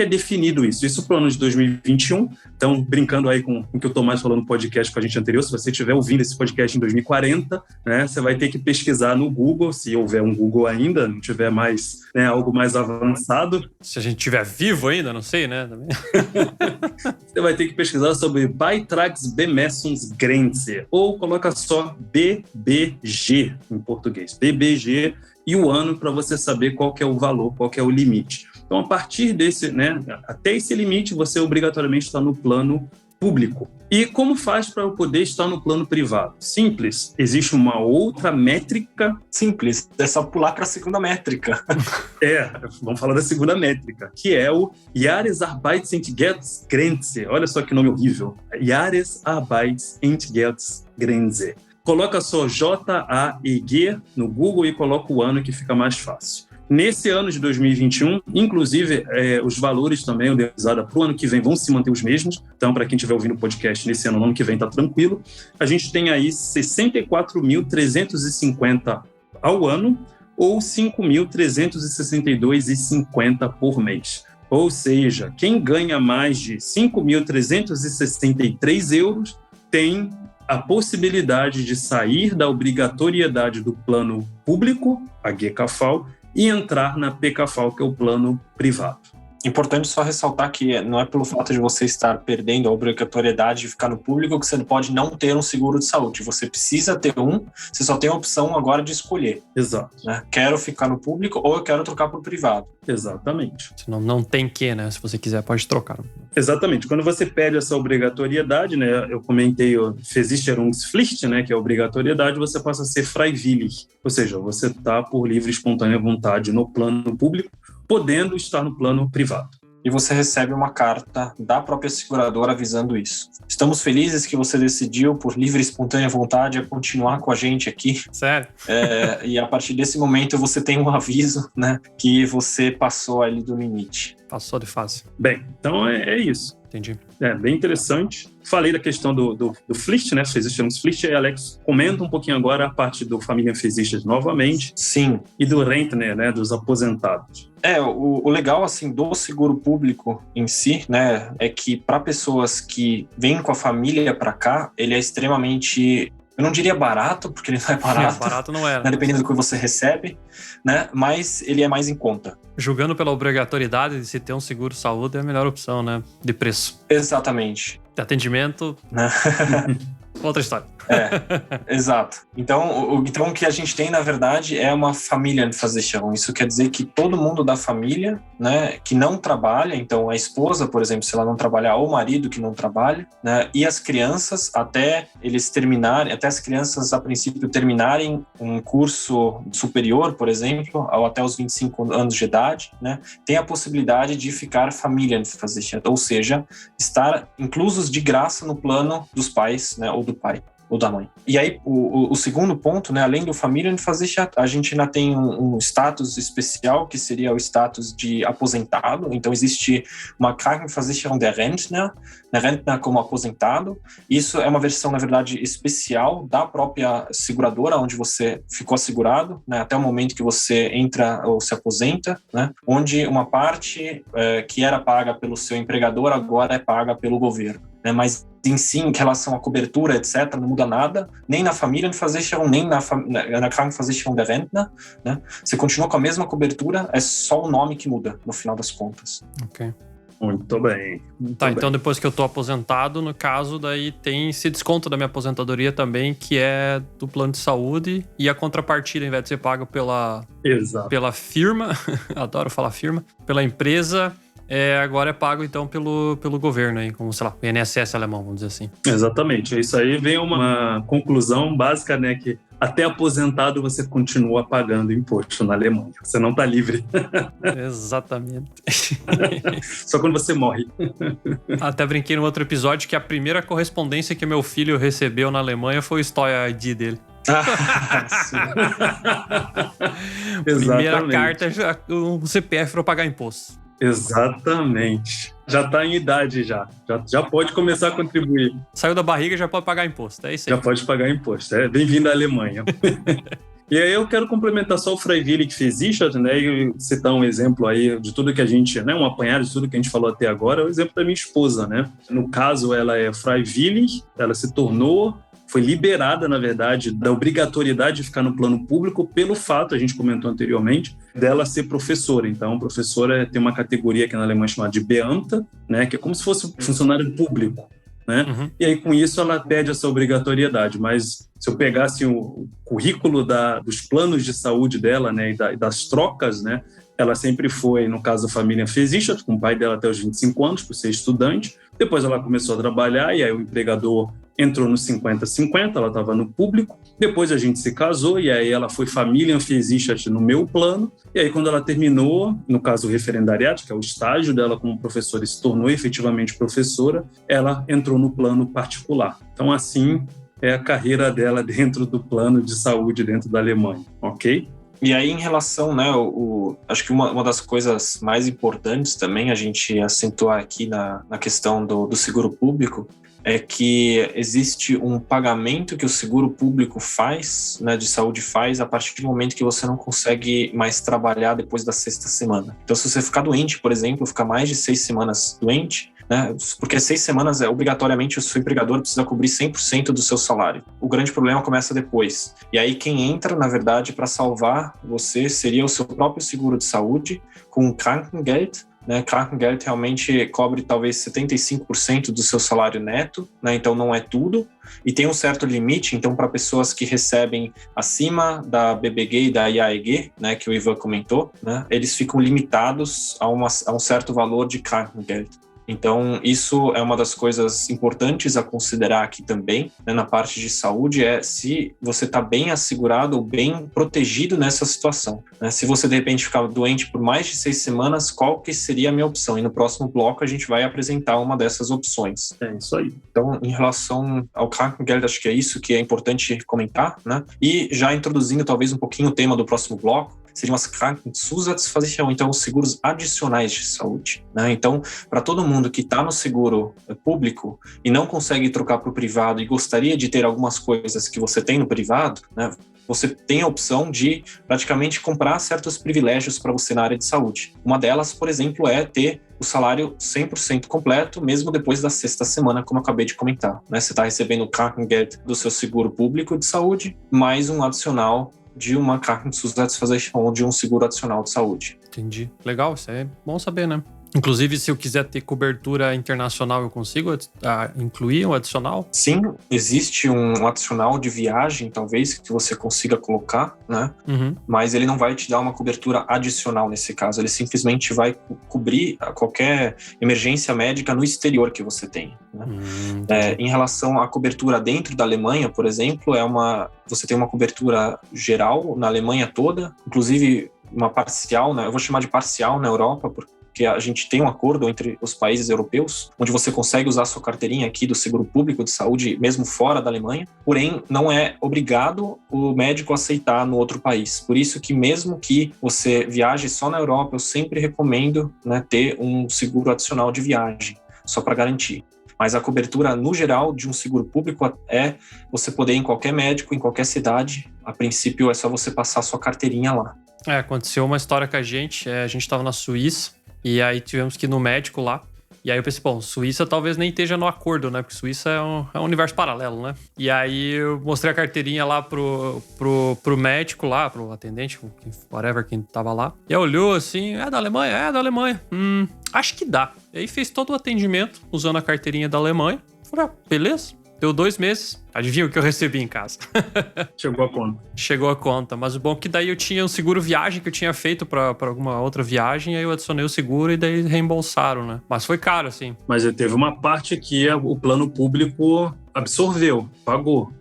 definido isso? Isso para o ano de 2021. Então, brincando aí com o que o Tomás falou no podcast com a gente anterior, se você estiver ouvindo esse podcast em 2040, né, você vai ter que pesquisar no Google, se houver um Google ainda, não tiver mais, né, algo mais avançado. Se a gente estiver vivo ainda, não sei, né? Você vai ter que pesquisar sobre Beitragsbemessungsgrenze, ou coloca só BBG em português. BBG e o ano para você saber qual que é o valor, qual que é o limite. Então, a partir desse, né, até esse limite, você obrigatoriamente está no plano público. E como faz para eu poder estar no plano privado? Simples. Existe uma outra métrica. Simples. É só pular para a segunda métrica. Vamos falar da segunda métrica, que é o Jahresarbeitsentgeltgrenze. Olha só que nome horrível. Jahresarbeitsentgeltgrenze. Coloca só JAEG no Google e coloca o ano que fica mais fácil. Nesse ano de 2021, inclusive, os valores também, para o ano que vem, vão se manter os mesmos. Então, para quem estiver ouvindo o podcast nesse ano, no ano que vem, está tranquilo. A gente tem aí 64.350 ao ano ou 5.362,50 por mês. Ou seja, quem ganha mais de 5.363 euros tem a possibilidade de sair da obrigatoriedade do plano público, a GKV, e entrar na PKV, que é o plano privado. Importante só ressaltar que não é pelo fato de você estar perdendo a obrigatoriedade de ficar no público que você pode não ter um seguro de saúde. Você precisa ter um, você só tem a opção agora de escolher. Exato. Né? Quero ficar no público ou eu quero trocar para o privado. Exatamente. Senão não tem que, né? Se você quiser, pode trocar. Exatamente. Quando você perde essa obrigatoriedade, né? Eu comentei o Versicherungspflicht, né? Que é a obrigatoriedade, você passa a ser freiwillig. Ou seja, você está por livre e espontânea vontade no plano público, podendo estar no plano privado. E você recebe uma carta da própria seguradora avisando isso. Estamos felizes que você decidiu, por livre e espontânea vontade, a continuar com a gente aqui. Sério? E a partir desse momento você tem um aviso, né, que você passou ali do limite. Passou de fase. Bem, então é isso. Entendi. Bem interessante. Falei da questão do Pflicht, né? Versicherungspflicht, e Alex comenta um pouquinho agora a parte do Familienversichert novamente. Sim. E do Rentner, né? Dos aposentados. O legal, assim, do seguro público em si, né, é que para pessoas que vêm com a família para cá, ele é extremamente... Eu não diria barato, porque ele não é barato. Barato não é. Né, dependendo do que você recebe, né? Mas ele é mais em conta. Julgando pela obrigatoriedade de se ter um seguro saúde, é a melhor opção, né? De preço. Exatamente. De atendimento... Né? Outra história. Exato. Então, o que a gente tem, na verdade, é uma Familienversicherung. Isso quer dizer que todo mundo da família, né, que não trabalha, então a esposa, por exemplo, se ela não trabalhar, ou o marido que não trabalha, né, e as crianças, até as crianças, a princípio, terminarem um curso superior, por exemplo, ou até os 25 anos de idade, né, tem a possibilidade de ficar Familienversicherung, ou seja, estar inclusos de graça no plano dos pais, né, ou do pai ou da mãe. E aí, o segundo ponto, né, além do Familienversichert, a gente ainda tem um status especial, que seria o status de aposentado. Então, existe uma Krankenversicherung der Rentner, né, Rentner como aposentado. Isso é uma versão, na verdade, especial da própria seguradora, onde você ficou assegurado, né, até o momento que você entra ou se aposenta, né, onde uma parte que era paga pelo seu empregador agora é paga pelo governo. né? Mas em si, em relação à cobertura, etc., não muda nada, nem na Familienversicherung, nem na Krankenversicherung der Rentner, né? Você continua com a mesma cobertura, é só o nome que muda, no final das contas. Ok. Muito bem. Então depois que eu tô aposentado, no caso, daí tem esse desconto da minha aposentadoria também, que é do plano de saúde, e a contrapartida, ao invés de ser pago pela firma, adoro falar firma, pela empresa, agora é pago então pelo governo, aí, como, sei lá, o INSS alemão, vamos dizer assim. Exatamente. Isso aí vem uma conclusão básica, né, que até aposentado você continua pagando imposto na Alemanha. Você não está livre. Exatamente. Só quando você morre. Até brinquei no outro episódio que a primeira correspondência que meu filho recebeu na Alemanha foi o Steuer ID dele. Primeira carta, o CPF para pagar imposto. Exatamente. Já está em idade já pode começar a contribuir. Saiu da barriga, já pode pagar imposto, é isso aí. Já pode pagar imposto, bem-vindo à Alemanha. E aí eu quero complementar só o Freiwillig Versichert, né, e citar um exemplo aí de tudo que a gente, né, um apanhado de tudo que a gente falou até agora, é o exemplo da minha esposa, né. No caso, ela é Freiwillig, ela foi liberada, na verdade, da obrigatoriedade de ficar no plano público pelo fato, a gente comentou anteriormente, dela ser professora. Então, professora tem uma categoria aqui na Alemanha chamada de Beamta, né, que é como se fosse um funcionário público, né? Uhum. E aí, com isso, ela perde essa obrigatoriedade. Mas se eu pegasse o currículo dos planos de saúde dela, né, e das trocas, né, ela sempre foi, no caso da família Versichert, com o pai dela até os 25 anos, por ser estudante. Depois ela começou a trabalhar e aí o empregador entrou no 50-50, ela estava no público. Depois a gente se casou e aí ela foi família Versichert no meu plano. E aí quando ela terminou, no caso o referendariado, que é o estágio dela como professora e se tornou efetivamente professora, ela entrou no plano particular. Então assim é a carreira dela dentro do plano de saúde dentro da Alemanha, ok? E aí, em relação, né, acho que uma das coisas mais importantes também a gente acentuar aqui na questão do seguro público é que existe um pagamento que o seguro público faz, né, de saúde faz, a partir do momento que você não consegue mais trabalhar depois da 6ª semana. Então, se você ficar doente, por exemplo, ficar mais de 6 semanas doente, né, porque 6 semanas obrigatoriamente o seu empregador precisa cobrir 100% do seu salário. O grande problema começa depois. E aí quem entra, na verdade, para salvar você seria o seu próprio seguro de saúde com Krankengeld. Né? Krankengeld realmente cobre talvez 75% do seu salário neto, né? Então não é tudo. E tem um certo limite, então para pessoas que recebem acima da BBG e da IAEG, né, que o Ivan comentou, né, eles ficam limitados a um certo valor de Krankengeld. Então, isso é uma das coisas importantes a considerar aqui também, né, na parte de saúde, é se você está bem assegurado ou bem protegido nessa situação. Né? Se você, de repente, ficar doente por mais de 6 semanas, qual que seria a minha opção? E no próximo bloco a gente vai apresentar uma dessas opções. É isso aí. Então, em relação ao Krankengeld, acho que é isso que é importante comentar, né? E já introduzindo talvez um pouquinho o tema do próximo bloco, seriam as Krankenzusatzversicherung, então os seguros adicionais de saúde. Né? Então, para todo mundo que está no seguro público e não consegue trocar para o privado e gostaria de ter algumas coisas que você tem no privado, né, você tem a opção de praticamente comprar certos privilégios para você na área de saúde. Uma delas, por exemplo, é ter o salário 100% completo, mesmo depois da 6ª semana, como eu acabei de comentar. Né? Você está recebendo o Krankengeld do seu seguro público de saúde, mais um adicional de uma Krankenzusatzversicherung ou de um seguro adicional de saúde. Entendi. Legal, isso é bom saber, né? Inclusive, se eu quiser ter cobertura internacional, eu consigo incluir um adicional? Sim, existe um adicional de viagem, talvez, que você consiga colocar, né? Uhum. Mas ele não vai te dar uma cobertura adicional nesse caso. Ele simplesmente vai cobrir qualquer emergência médica no exterior que você tem. Né? Em relação à cobertura dentro da Alemanha, por exemplo, você tem uma cobertura geral na Alemanha toda, inclusive uma parcial, né? Eu vou chamar de parcial na Europa, porque a gente tem um acordo entre os países europeus, onde você consegue usar a sua carteirinha aqui do seguro público de saúde, mesmo fora da Alemanha, porém não é obrigado o médico a aceitar no outro país. Por isso que mesmo que você viaje só na Europa, eu sempre recomendo, né, ter um seguro adicional de viagem, só para garantir. Mas a cobertura, no geral, de um seguro público é você poder ir em qualquer médico, em qualquer cidade. A princípio, é só você passar a sua carteirinha lá. Aconteceu uma história com a gente estava na Suíça, e aí tivemos que ir no médico lá, E aí eu pensei, bom, Suíça talvez nem esteja no acordo, né? Porque Suíça é um universo paralelo, né? E aí eu mostrei a carteirinha lá pro médico lá, pro atendente, whatever, quem tava lá. E aí olhou assim, é da Alemanha? É da Alemanha. Acho que dá. E aí fez todo o atendimento usando a carteirinha da Alemanha. Falei, beleza. Deu 2 meses. Adivinha o que eu recebi em casa? Chegou a conta. Chegou a conta. Mas o bom é que daí eu tinha um seguro viagem que eu tinha feito pra alguma outra viagem. Aí eu adicionei o seguro e daí reembolsaram, né? Mas foi caro, assim. Mas teve uma parte que o plano público absorveu, pagou.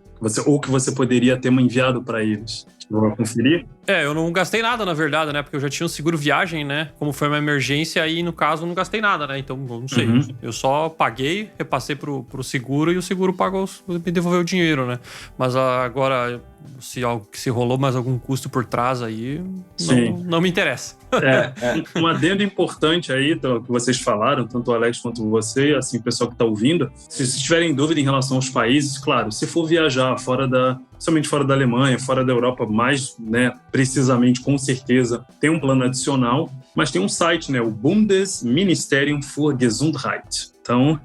Ou que você poderia ter enviado para eles. Vou conferir? Eu não gastei nada, na verdade, né? Porque eu já tinha um seguro viagem, né? Como foi uma emergência, aí no caso eu não gastei nada, né? Então, eu não sei. Eu só paguei, repassei pro seguro e o seguro pagou, me devolveu o dinheiro, né? Mas agora, se rolou mais algum custo por trás aí, não me interessa. Um adendo importante aí que vocês falaram, tanto o Alex quanto você, assim, o pessoal que está ouvindo, se vocês tiverem dúvida em relação aos países, claro, se for viajar somente fora da Alemanha, fora da Europa, mais, né, precisamente, com certeza, tem um plano adicional, mas tem um site, né, o Bundesministerium für Gesundheit. Então,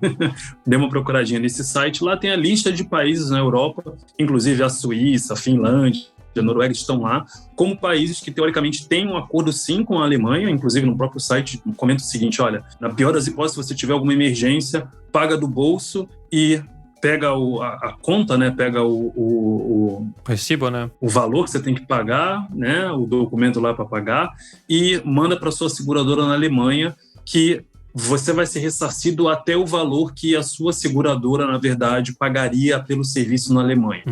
dê uma procuradinha nesse site. Lá tem a lista de países na Europa, inclusive a Suíça, a Finlândia, a Noruega estão lá, como países que, teoricamente, têm um acordo, sim, com a Alemanha. Inclusive, no próprio site, comenta o seguinte, olha, na pior das hipóteses, se você tiver alguma emergência, paga do bolso e pega a conta, né? Pega o recibo, né? O valor que você tem que pagar, né? O documento lá para pagar e manda para sua seguradora na Alemanha, que você vai ser ressarcido até o valor que a sua seguradora, na verdade, pagaria pelo serviço na Alemanha.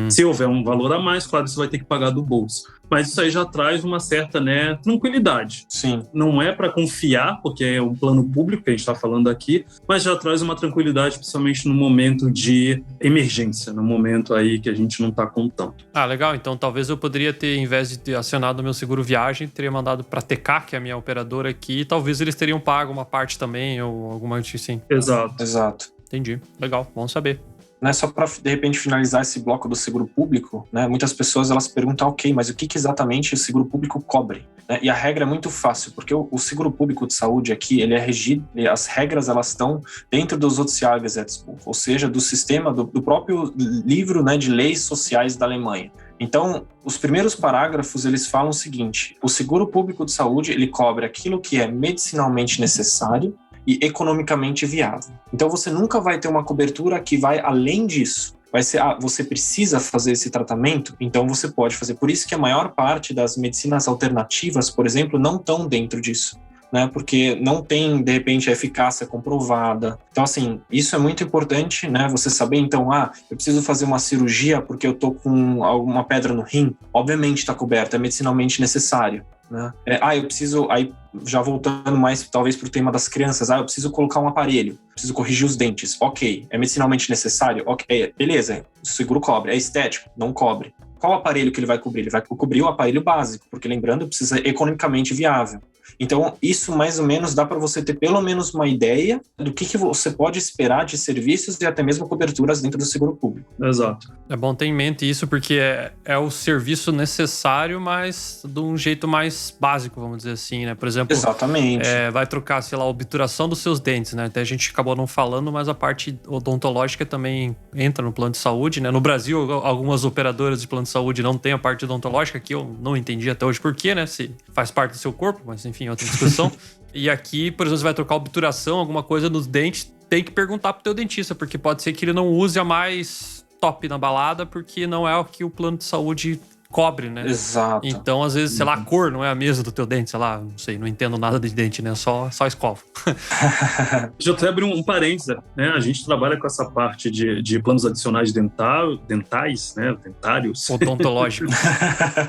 Se houver um valor a mais, claro, você vai ter que pagar do bolso. Mas isso aí já traz uma certa, né, tranquilidade. Sim. Não é para confiar, porque é um plano público que a gente está falando aqui, mas já traz uma tranquilidade, principalmente no momento de emergência, no momento aí que a gente não está contando. Ah, legal. Então, talvez eu poderia ter, em vez de ter acionado o meu seguro viagem, teria mandado para a TK, que é a minha operadora aqui, e talvez eles teriam pago uma parte também, ou alguma coisa assim. Exato. Entendi. Legal. Bom saber. Né, só para, de repente, finalizar esse bloco do seguro público, né, muitas pessoas elas perguntam, ok, mas o que exatamente o seguro público cobre? Né? E a regra é muito fácil, porque o seguro público de saúde aqui, ele é regido, as regras elas estão dentro do Sozialgesetzbuch, ou seja, do sistema, do próprio livro, né, de leis sociais da Alemanha. Então, os primeiros parágrafos, eles falam o seguinte, o seguro público de saúde, ele cobre aquilo que é medicinalmente necessário e economicamente viável. Então você nunca vai ter uma cobertura que vai além disso. Vai ser, você precisa fazer esse tratamento, então você pode fazer. Por isso que a maior parte das medicinas alternativas, por exemplo, não estão dentro disso, né? Porque não tem, de repente, a eficácia comprovada. Então, assim, isso é muito importante, né? Você saber, então, eu preciso fazer uma cirurgia porque eu tô com alguma pedra no rim. Obviamente está coberto, é medicinalmente necessário. Né? Eu preciso, aí já voltando mais talvez para o tema das crianças, eu preciso colocar um aparelho, preciso corrigir os dentes, ok, é medicinalmente necessário, ok, beleza, o seguro cobre, é estético, não cobre. Qual aparelho que ele vai cobrir? Ele vai cobrir o aparelho básico, porque lembrando, precisa ser economicamente viável. Então, isso mais ou menos dá para você ter pelo menos uma ideia do que você pode esperar de serviços e até mesmo coberturas dentro do seguro público. Exato. É bom ter em mente isso, porque é o serviço necessário, mas de um jeito mais básico, vamos dizer assim, né? Por exemplo, exatamente. Vai trocar, sei lá, a obturação dos seus dentes, né? Até a gente acabou não falando, mas a parte odontológica também entra no plano de saúde, né? No Brasil, algumas operadoras de plano de saúde não têm a parte odontológica, que eu não entendi até hoje por quê, né? Se faz parte do seu corpo, mas enfim, outra discussão. E aqui, por exemplo, você vai trocar obturação, alguma coisa nos dentes, tem que perguntar pro teu dentista, porque pode ser que ele não use a mais top na balada, porque não é o que o plano de saúde cobre, né? Exato. Então, às vezes, sei lá, a cor não é a mesma do teu dente, sei lá, não sei, não entendo nada de dente, né? Só escovo. Deixa eu até abrir um parênteses, né? A gente trabalha com essa parte de planos adicionais dentais, né? Dentários. Odontológico.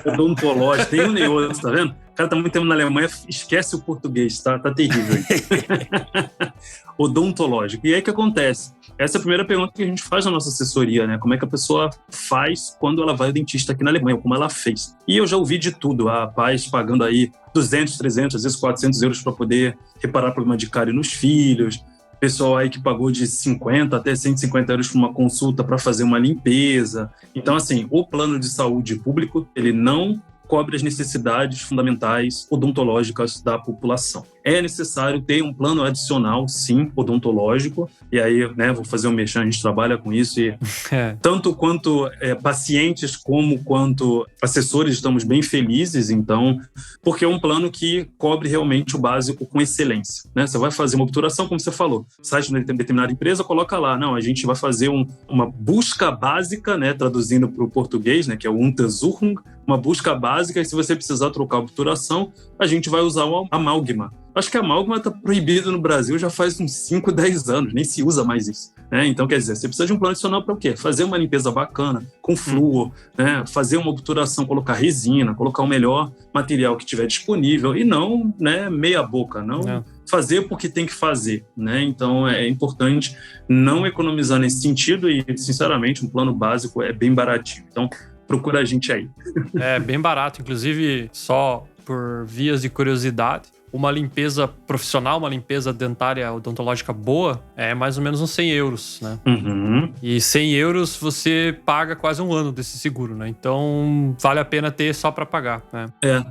Odontológico. Tem um nem outro, tá vendo? O cara tá muito tempo na Alemanha, esquece o português, tá terrível. Odontológico. E aí o que acontece? Essa é a primeira pergunta que a gente faz na nossa assessoria, né? Como é que a pessoa faz quando ela vai ao dentista aqui na Alemanha, como ela fez. E eu já ouvi de tudo, pais pagando aí 200, 300, às vezes 400 euros para poder reparar problema de cárie nos filhos, pessoal aí que pagou de 50 até 150 euros por uma consulta para fazer uma limpeza. Então, assim, o plano de saúde público, ele não cobre as necessidades fundamentais odontológicas da população. é necessário ter um plano adicional, sim, odontológico. E aí, né, vou fazer um merchan, a gente trabalha com isso e tanto quanto pacientes quanto assessores estamos bem felizes, então, porque é um plano que cobre realmente o básico com excelência, né? Você vai fazer uma obturação, como você falou, site de determinada empresa, coloca lá, não, a gente vai fazer uma busca básica, né, traduzindo para o português, né, que é o Untersuchung, uma busca básica, e se você precisar trocar a obturação, a gente vai usar o amálgama. Acho que a amálgama está proibido no Brasil já faz uns 5, 10 anos, nem se usa mais isso, né? Então, quer dizer, você precisa de um plano adicional para o quê? Fazer uma limpeza bacana, com flúor, né? Fazer uma obturação, colocar resina, colocar o melhor material que tiver disponível e não, né, meia boca, não fazer porque tem que fazer, né? Então, é importante não economizar nesse sentido e, sinceramente, um plano básico é bem baratinho. Então, procura a gente aí. É bem barato, inclusive, só por vias de curiosidade, uma limpeza profissional, uma limpeza dentária odontológica boa, é mais ou menos uns 100 euros, né? Uhum. E 100 euros você paga quase um ano desse seguro, né? Então, vale a pena ter só para pagar, né?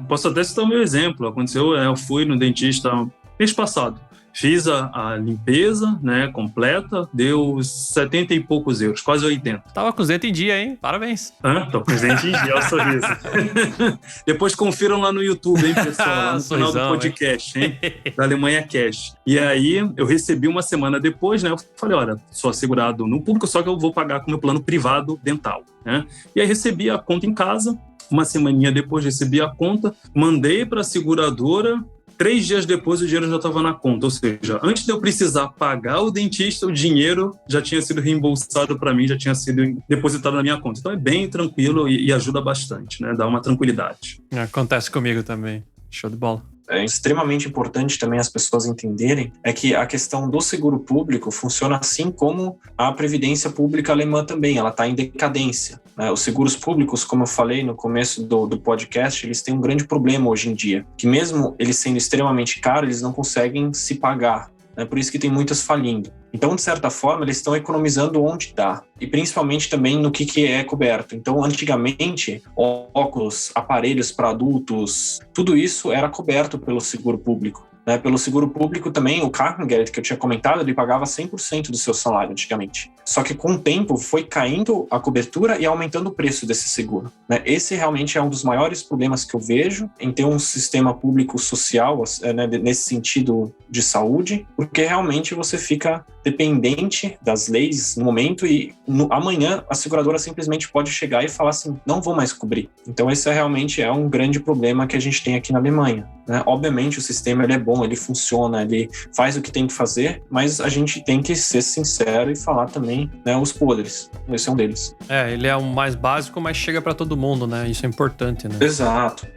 Posso até citar o meu exemplo. Aconteceu, eu fui no dentista mês passado. Fiz a limpeza, né, completa, deu 70 e poucos euros, quase 80. Tava com os dentes em dia, hein? Parabéns. Tô com os dentes em dia, olha o sorriso. Depois confiram lá no YouTube, hein, pessoal, lá no final do podcast, hein? Da Alemanha Cash. E aí, eu recebi uma semana depois, né, eu falei, olha, sou assegurado no público, só que eu vou pagar com o meu plano privado dental, né? E aí, recebi a conta em casa, uma semaninha depois recebi a conta, mandei para a seguradora. 3 dias depois o dinheiro já estava na conta, ou seja, antes de eu precisar pagar o dentista, o dinheiro já tinha sido reembolsado para mim, já tinha sido depositado na minha conta. Então é bem tranquilo e ajuda bastante, né? Dá uma tranquilidade. Acontece comigo também. Show de bola. É extremamente importante também as pessoas entenderem é que a questão do seguro público funciona assim como a previdência pública alemã também, ela está em decadência, né? Os seguros públicos, como eu falei no começo do podcast, eles têm um grande problema hoje em dia, que mesmo eles sendo extremamente caros, eles não conseguem se pagar, né? Por isso que tem muitos falindo. Então, de certa forma, eles estão economizando onde dá. E principalmente também no que é coberto. Então, antigamente, óculos, aparelhos para adultos, tudo isso era coberto pelo seguro público. Né? Pelo seguro público também, o Krankengeld, que eu tinha comentado, ele pagava 100% do seu salário antigamente. Só que com o tempo foi caindo a cobertura e aumentando o preço desse seguro. Né? Esse realmente é um dos maiores problemas que eu vejo em ter um sistema público social, né, nesse sentido de saúde, porque realmente você fica dependente das leis no momento e amanhã a seguradora simplesmente pode chegar e falar assim, não vou mais cobrir. Então esse realmente é um grande problema que a gente tem aqui na Alemanha. Né? Obviamente o sistema ele é bom, ele funciona, ele faz o que tem que fazer, mas a gente tem que ser sincero e falar também, né, os podres. Esse é um deles. Ele é o mais básico, mas chega pra todo mundo, né? Isso é importante, né? Exato.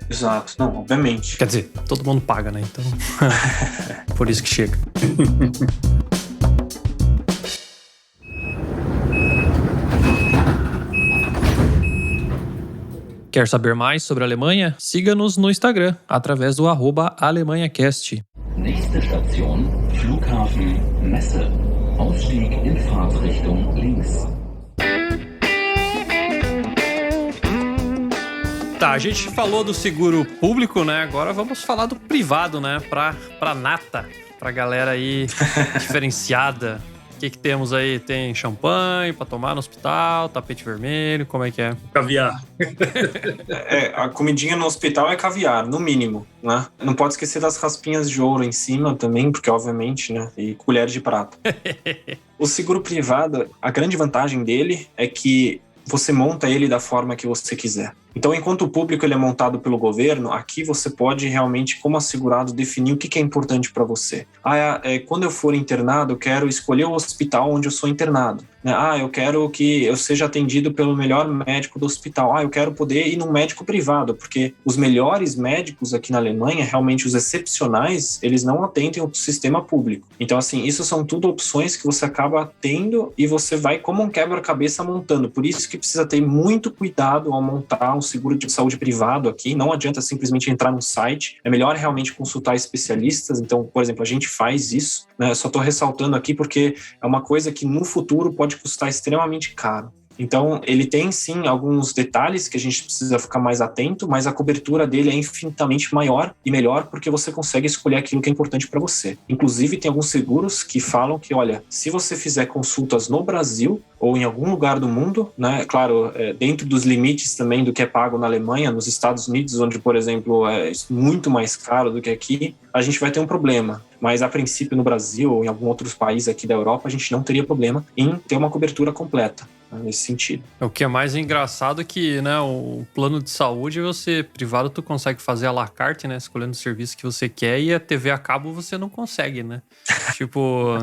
Não, obviamente. Quer dizer, todo mundo paga, né? Então, por isso que chega. Quer saber mais sobre a Alemanha? Siga-nos no Instagram, através do @AlemanhaCast. Nächste Station, Flughafen Messe. Ausstieg in Fahrtrichtung links. Tá, a gente falou do seguro público, né? Agora vamos falar do privado, né? Pra nata, pra galera aí diferenciada. O que temos aí? Tem champanhe pra tomar no hospital, tapete vermelho, como é que é? Caviar. A comidinha no hospital é caviar, no mínimo, né? Não pode esquecer das raspinhas de ouro em cima também, porque obviamente, né? E colher de prata. O seguro privado, a grande vantagem dele é que você monta ele da forma que você quiser. Então, enquanto o público ele é montado pelo governo, aqui você pode realmente, como assegurado, definir o que é importante para você. Quando eu for internado, eu quero escolher o hospital onde eu sou internado. Eu quero que eu seja atendido pelo melhor médico do hospital. Eu quero poder ir num médico privado, porque os melhores médicos aqui na Alemanha, realmente os excepcionais, eles não atendem o sistema público. Então, assim, isso são tudo opções que você acaba tendo e você vai como um quebra-cabeça montando. Por isso que precisa ter muito cuidado ao montar um seguro de saúde privado aqui. Não adianta simplesmente entrar no site. É melhor realmente consultar especialistas. Então, por exemplo, a gente faz isso, né? Eu só estou ressaltando aqui porque é uma coisa que no futuro pode custar extremamente caro. Então, ele tem sim alguns detalhes que a gente precisa ficar mais atento, mas a cobertura dele é infinitamente maior e melhor porque você consegue escolher aquilo que é importante para você. Inclusive, tem alguns seguros que falam que, olha, se você fizer consultas no Brasil ou em algum lugar do mundo, né, claro, dentro dos limites também do que é pago na Alemanha, nos Estados Unidos, onde, por exemplo, é muito mais caro do que aqui, a gente vai ter um problema. Mas, a princípio, no Brasil ou em algum outro país aqui da Europa, a gente não teria problema em ter uma cobertura completa, né, nesse sentido. O que é mais engraçado é que, né, o plano de saúde, privado, tu consegue fazer à la carte, né, escolhendo o serviço que você quer, e a TV a cabo você não consegue, né? Tipo,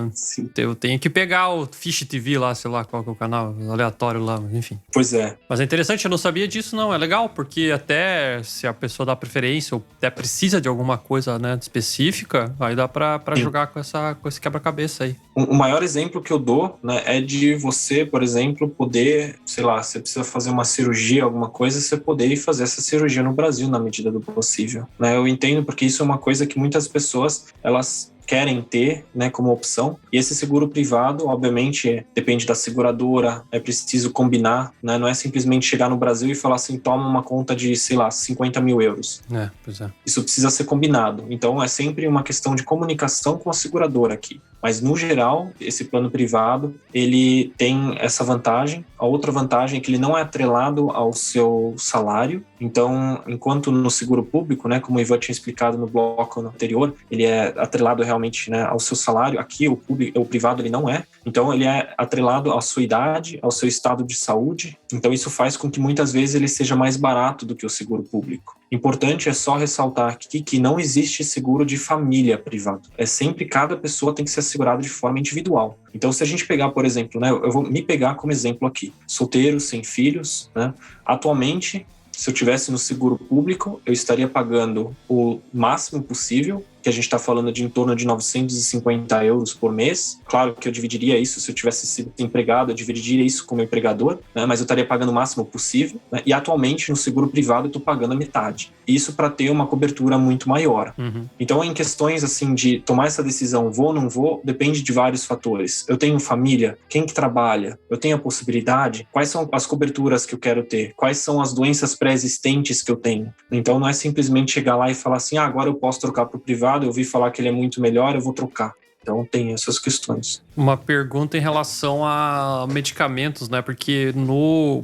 eu tenho que pegar o Fish TV lá, sei lá qual que é o canal, aleatório lá, enfim. Pois é. Mas é interessante, eu não sabia disso, não. É legal, porque até se a pessoa dá preferência ou até precisa de alguma coisa, né, específica, aí dá pra jogar com esse quebra-cabeça aí. O maior exemplo que eu dou, né, é de você, por exemplo, poder, sei lá, você precisa fazer uma cirurgia, alguma coisa, você poder ir fazer essa cirurgia no Brasil na medida do possível, né? Eu entendo porque isso é uma coisa que muitas pessoas, elas querem ter, né, como opção. E esse seguro privado, obviamente, depende da seguradora, é preciso combinar, né? Não é simplesmente chegar no Brasil e falar assim, toma uma conta de, sei lá, 50 mil euros. Pois é. Isso precisa ser combinado. Então, é sempre uma questão de comunicação com a seguradora aqui. Mas, no geral, esse plano privado, ele tem essa vantagem. A outra vantagem é que ele não é atrelado ao seu salário. Então, enquanto no seguro público, né, como o Ivan tinha explicado no bloco anterior, ele é atrelado realmente, né, ao seu salário. Aqui, o privado, ele não é. Então, ele é atrelado à sua idade, ao seu estado de saúde. Então, isso faz com que, muitas vezes, ele seja mais barato do que o seguro público. Importante é só ressaltar aqui que não existe seguro de família privado. É sempre cada pessoa tem que ser assegurada de forma individual. Então, se a gente pegar, por exemplo, né, eu vou me pegar como exemplo aqui, solteiro, sem filhos, né, atualmente, se eu tivesse no seguro público, eu estaria pagando o máximo possível, que a gente está falando de em torno de 950 euros por mês. Claro que eu dividiria isso, se eu tivesse sido empregado, eu dividiria isso com o meu empregador, né? Mas eu estaria pagando o máximo possível, né? E atualmente no seguro privado eu estou pagando a metade. Isso para ter uma cobertura muito maior. Então, em questões assim de tomar essa decisão, vou ou não vou, depende de vários fatores. Eu tenho família, quem que trabalha, eu tenho a possibilidade, quais são as coberturas que eu quero ter, quais são as doenças pré-existentes que eu tenho. Então, não é simplesmente chegar lá e falar assim, agora eu posso trocar para o privado, eu ouvi falar que ele é muito melhor, eu vou trocar. Então, tem essas questões. Uma pergunta em relação a medicamentos, né? Porque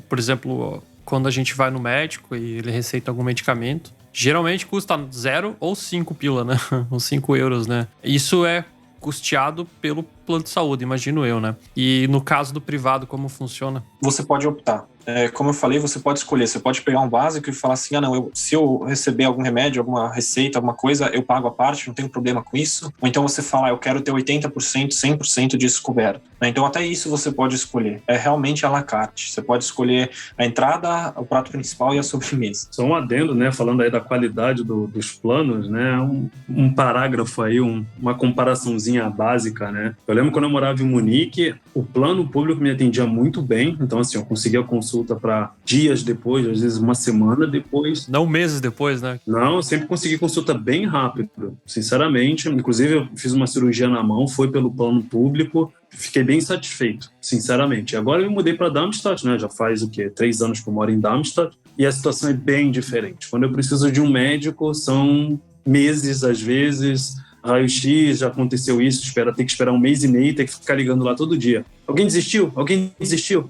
por exemplo, quando a gente vai no médico e ele receita algum medicamento, geralmente custa 0 ou 5 pila, né? Ou 5 euros, né? Isso é custeado pelo plano de saúde, imagino eu, né? E no caso do privado, como funciona? Você pode optar. Como eu falei, você pode escolher. Você pode pegar um básico e falar assim, se eu receber algum remédio, alguma receita, alguma coisa, eu pago a parte, não tenho problema com isso. Ou então você fala, eu quero ter 80%, 100% disso coberto. Então até isso você pode escolher. É realmente à la carte. Você pode escolher a entrada, o prato principal e a sobremesa. Só um adendo, né? Falando aí da qualidade dos planos, né? Um parágrafo aí, uma comparaçãozinha básica, né? Eu lembro quando eu morava em Munique, o plano público me atendia muito bem. Então, assim, eu conseguia consulta para dias depois, às vezes uma semana depois. Não meses depois, né? Não, eu sempre consegui consulta bem rápido, sinceramente. Inclusive, eu fiz uma cirurgia na mão, foi pelo plano público. Fiquei bem satisfeito, sinceramente. Agora eu mudei para Darmstadt, né? Já faz 3 anos que eu moro em Darmstadt. E a situação é bem diferente. Quando eu preciso de um médico, são meses, às vezes. Raio-X, já aconteceu isso, tem que esperar 1 mês e meio, tem que ficar ligando lá todo dia. Alguém desistiu?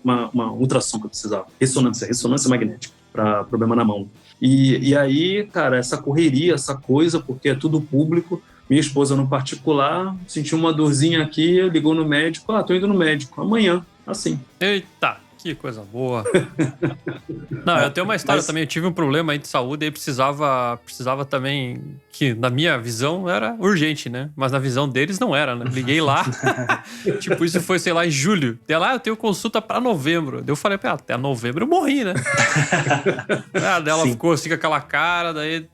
Uma ultrassom que eu precisava. Ressonância magnética, para problema na mão. E aí, cara, essa correria, essa coisa, porque é tudo público. Minha esposa no particular, sentiu uma dorzinha aqui, ligou no médico, tô indo no médico, amanhã, assim. Eita, que coisa boa. Não, eu tenho uma história também, eu tive um problema aí de saúde e precisava também, que na minha visão era urgente, né? Mas na visão deles não era, né? Liguei lá, tipo, isso foi, sei lá, em julho. Daí lá eu tenho consulta pra novembro. Daí eu falei, até novembro eu morri, né? Daí ela ficou assim com aquela cara, daí,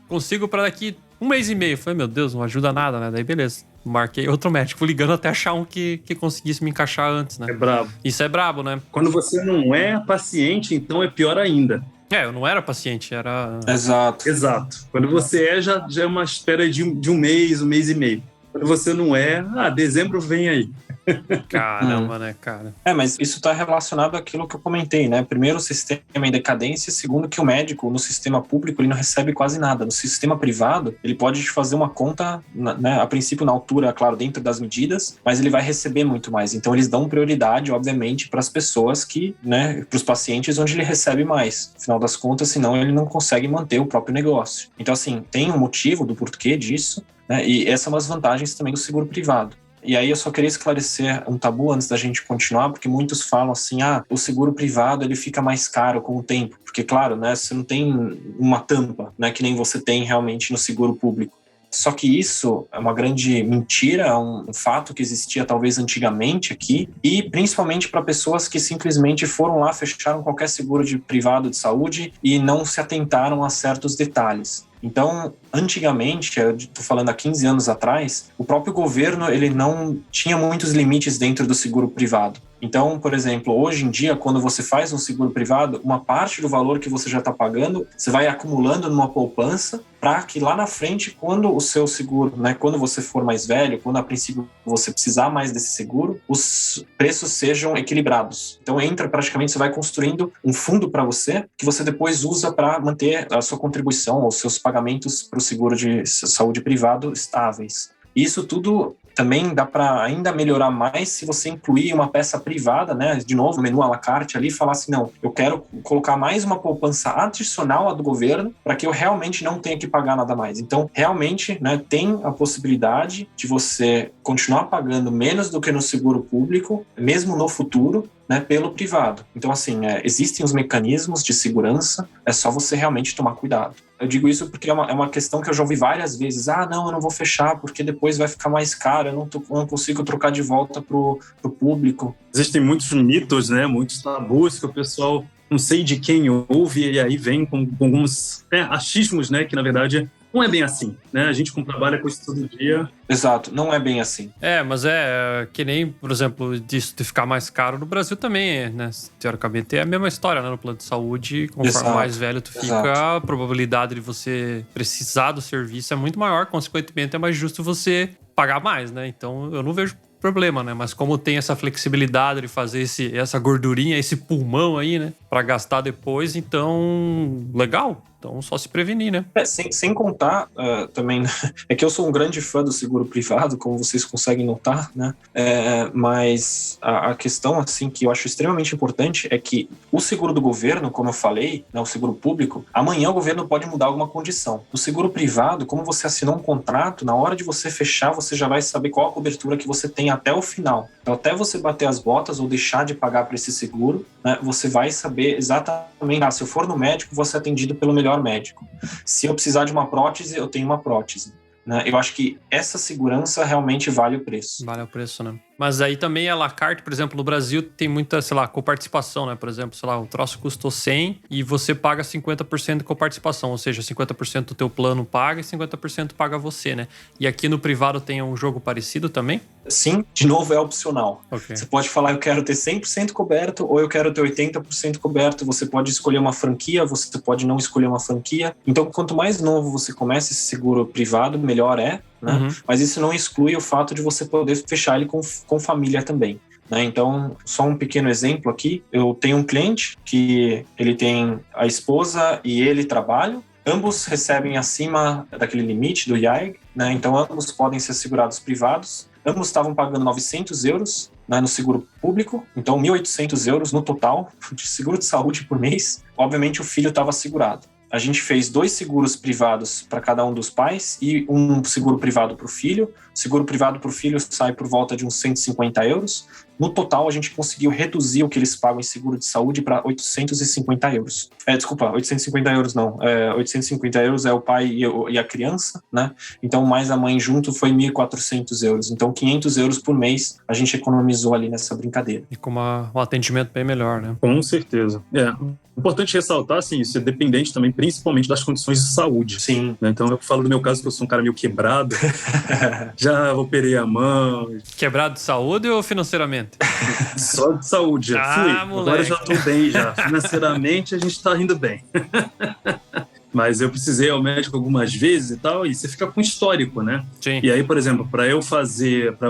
consigo pra daqui 1 mês e meio. Eu falei, meu Deus, não ajuda nada, né? Daí beleza. Marquei outro médico, ligando até achar um que conseguisse me encaixar antes, né? É brabo. Isso é brabo, né? Quando você não é paciente, então é pior ainda. Eu não era paciente, era... Exato. Quando você já é uma espera de um mês e meio. Quando você não é, dezembro vem aí. Caramba, né, cara? Mas isso está relacionado àquilo que eu comentei, né? Primeiro, o sistema em decadência. Segundo, que o médico, no sistema público, ele não recebe quase nada. No sistema privado, ele pode te fazer uma conta, né, a princípio na altura, claro, dentro das medidas, mas ele vai receber muito mais. Então, eles dão prioridade, obviamente, para as pessoas que, né, para os pacientes onde ele recebe mais. Afinal das contas, senão ele não consegue manter o próprio negócio. Então, assim, tem um motivo do porquê disso, né? E essa é uma das vantagens também do seguro privado. E aí eu só queria esclarecer um tabu antes da gente continuar, porque muitos falam assim, o seguro privado ele fica mais caro com o tempo, porque claro, né, você não tem uma tampa, né, que nem você tem realmente no seguro público. Só que isso é uma grande mentira, um fato que existia talvez antigamente aqui, e principalmente para pessoas que simplesmente foram lá, fecharam qualquer seguro privado de saúde e não se atentaram a certos detalhes. Então, antigamente, eu estou falando há 15 anos atrás, o próprio governo ele não tinha muitos limites dentro do seguro privado. Então, por exemplo, hoje em dia, quando você faz um seguro privado, uma parte do valor que você já está pagando, você vai acumulando numa poupança para que lá na frente, quando o seu seguro, né, quando você for mais velho, quando a princípio você precisar mais desse seguro, os preços sejam equilibrados. Então, praticamente, você vai construindo um fundo para você, que você depois usa para manter a sua contribuição ou seus pagamentos para o seguro de saúde privado estáveis. Isso tudo também dá para ainda melhorar mais se você incluir uma peça privada, né? De novo, no menu à la carte ali, falar assim, não, eu quero colocar mais uma poupança adicional à do governo para que eu realmente não tenha que pagar nada mais. Então, realmente, né, tem a possibilidade de você continuar pagando menos do que no seguro público, mesmo no futuro, né, pelo privado. Então, assim, existem os mecanismos de segurança, é só você realmente tomar cuidado. Eu digo isso porque é uma questão que eu já ouvi várias vezes. Não, eu não vou fechar porque depois vai ficar mais caro, eu não consigo trocar de volta pro público. Existem muitos mitos, né, muitos tabus que o pessoal não sei de quem ouve e aí vem com alguns achismos, né, que na verdade não é bem assim, né? A gente trabalha com isso todo dia. Exato, não é bem assim. Mas é que nem, por exemplo, disso de ficar mais caro no Brasil também, né? Teoricamente é a mesma história, né? No plano de saúde, conforme mais velho tu fica, a probabilidade de você precisar do serviço é muito maior, consequentemente é mais justo você pagar mais, né? Então eu não vejo problema, né? Mas como tem essa flexibilidade de fazer essa gordurinha, esse pulmão aí, né? Pra gastar depois, então, legal. Então, só se prevenir, né? Sem contar também, é que eu sou um grande fã do seguro privado, como vocês conseguem notar, né? Mas a questão, assim, que eu acho extremamente importante é que o seguro do governo, como eu falei, né, o seguro público, amanhã o governo pode mudar alguma condição. O seguro privado, como você assinou um contrato, na hora de você fechar, você já vai saber qual a cobertura que você tem até o final. Então, até você bater as botas ou deixar de pagar para esse seguro, né, você vai saber exatamente, se eu for no médico, vou ser atendido pelo melhor médico. Se eu precisar de uma prótese, eu tenho uma prótese. Né? Eu acho que essa segurança realmente vale o preço. Vale o preço, né? Mas aí também a la carte, por exemplo, no Brasil tem muita, sei lá, coparticipação, né? Por exemplo, sei lá, o troço custou 100 e você paga 50% de coparticipação, ou seja, 50% do teu plano paga e 50% paga você, né? E aqui no privado tem um jogo parecido também? Sim, de novo é opcional. Okay. Você pode falar, eu quero ter 100% coberto ou eu quero ter 80% coberto. Você pode escolher uma franquia, você pode não escolher uma franquia. Então, quanto mais novo você começa esse seguro privado, melhor é, né? Uhum. Mas isso não exclui o fato de você poder fechar ele com família também. Né? Então, só um pequeno exemplo aqui. Eu tenho um cliente que ele tem a esposa e ele trabalham. Ambos recebem acima daquele limite do IARG, né? Então ambos podem ser segurados privados. Ambos estavam pagando 900 euros, né, no seguro público, então 1.800 euros no total de seguro de saúde por mês. Obviamente o filho estava segurado. A gente fez 2 seguros privados para cada um dos pais e um seguro privado para o filho. O seguro privado para o filho sai por volta de uns 150 euros. No total, a gente conseguiu reduzir o que eles pagam em seguro de saúde para 850 euros. 850 euros não. 850 euros é o pai e a criança, né? Então, mais a mãe junto foi 1.400 euros. Então, 500 euros por mês a gente economizou ali nessa brincadeira. E com um atendimento bem melhor, né? Com certeza. Importante ressaltar, assim, isso é dependente também, principalmente das condições de saúde. Sim. Então, eu falo do meu caso, que eu sou um cara meio quebrado. Já operei a mão. Quebrado de saúde ou financeiramente? Só de saúde. Fui. Moleque. Agora eu já tô bem, já. Financeiramente, a gente tá indo bem. mas eu precisei ir ao médico algumas vezes e tal, e você fica com histórico, né? Sim. E aí, por exemplo, para eu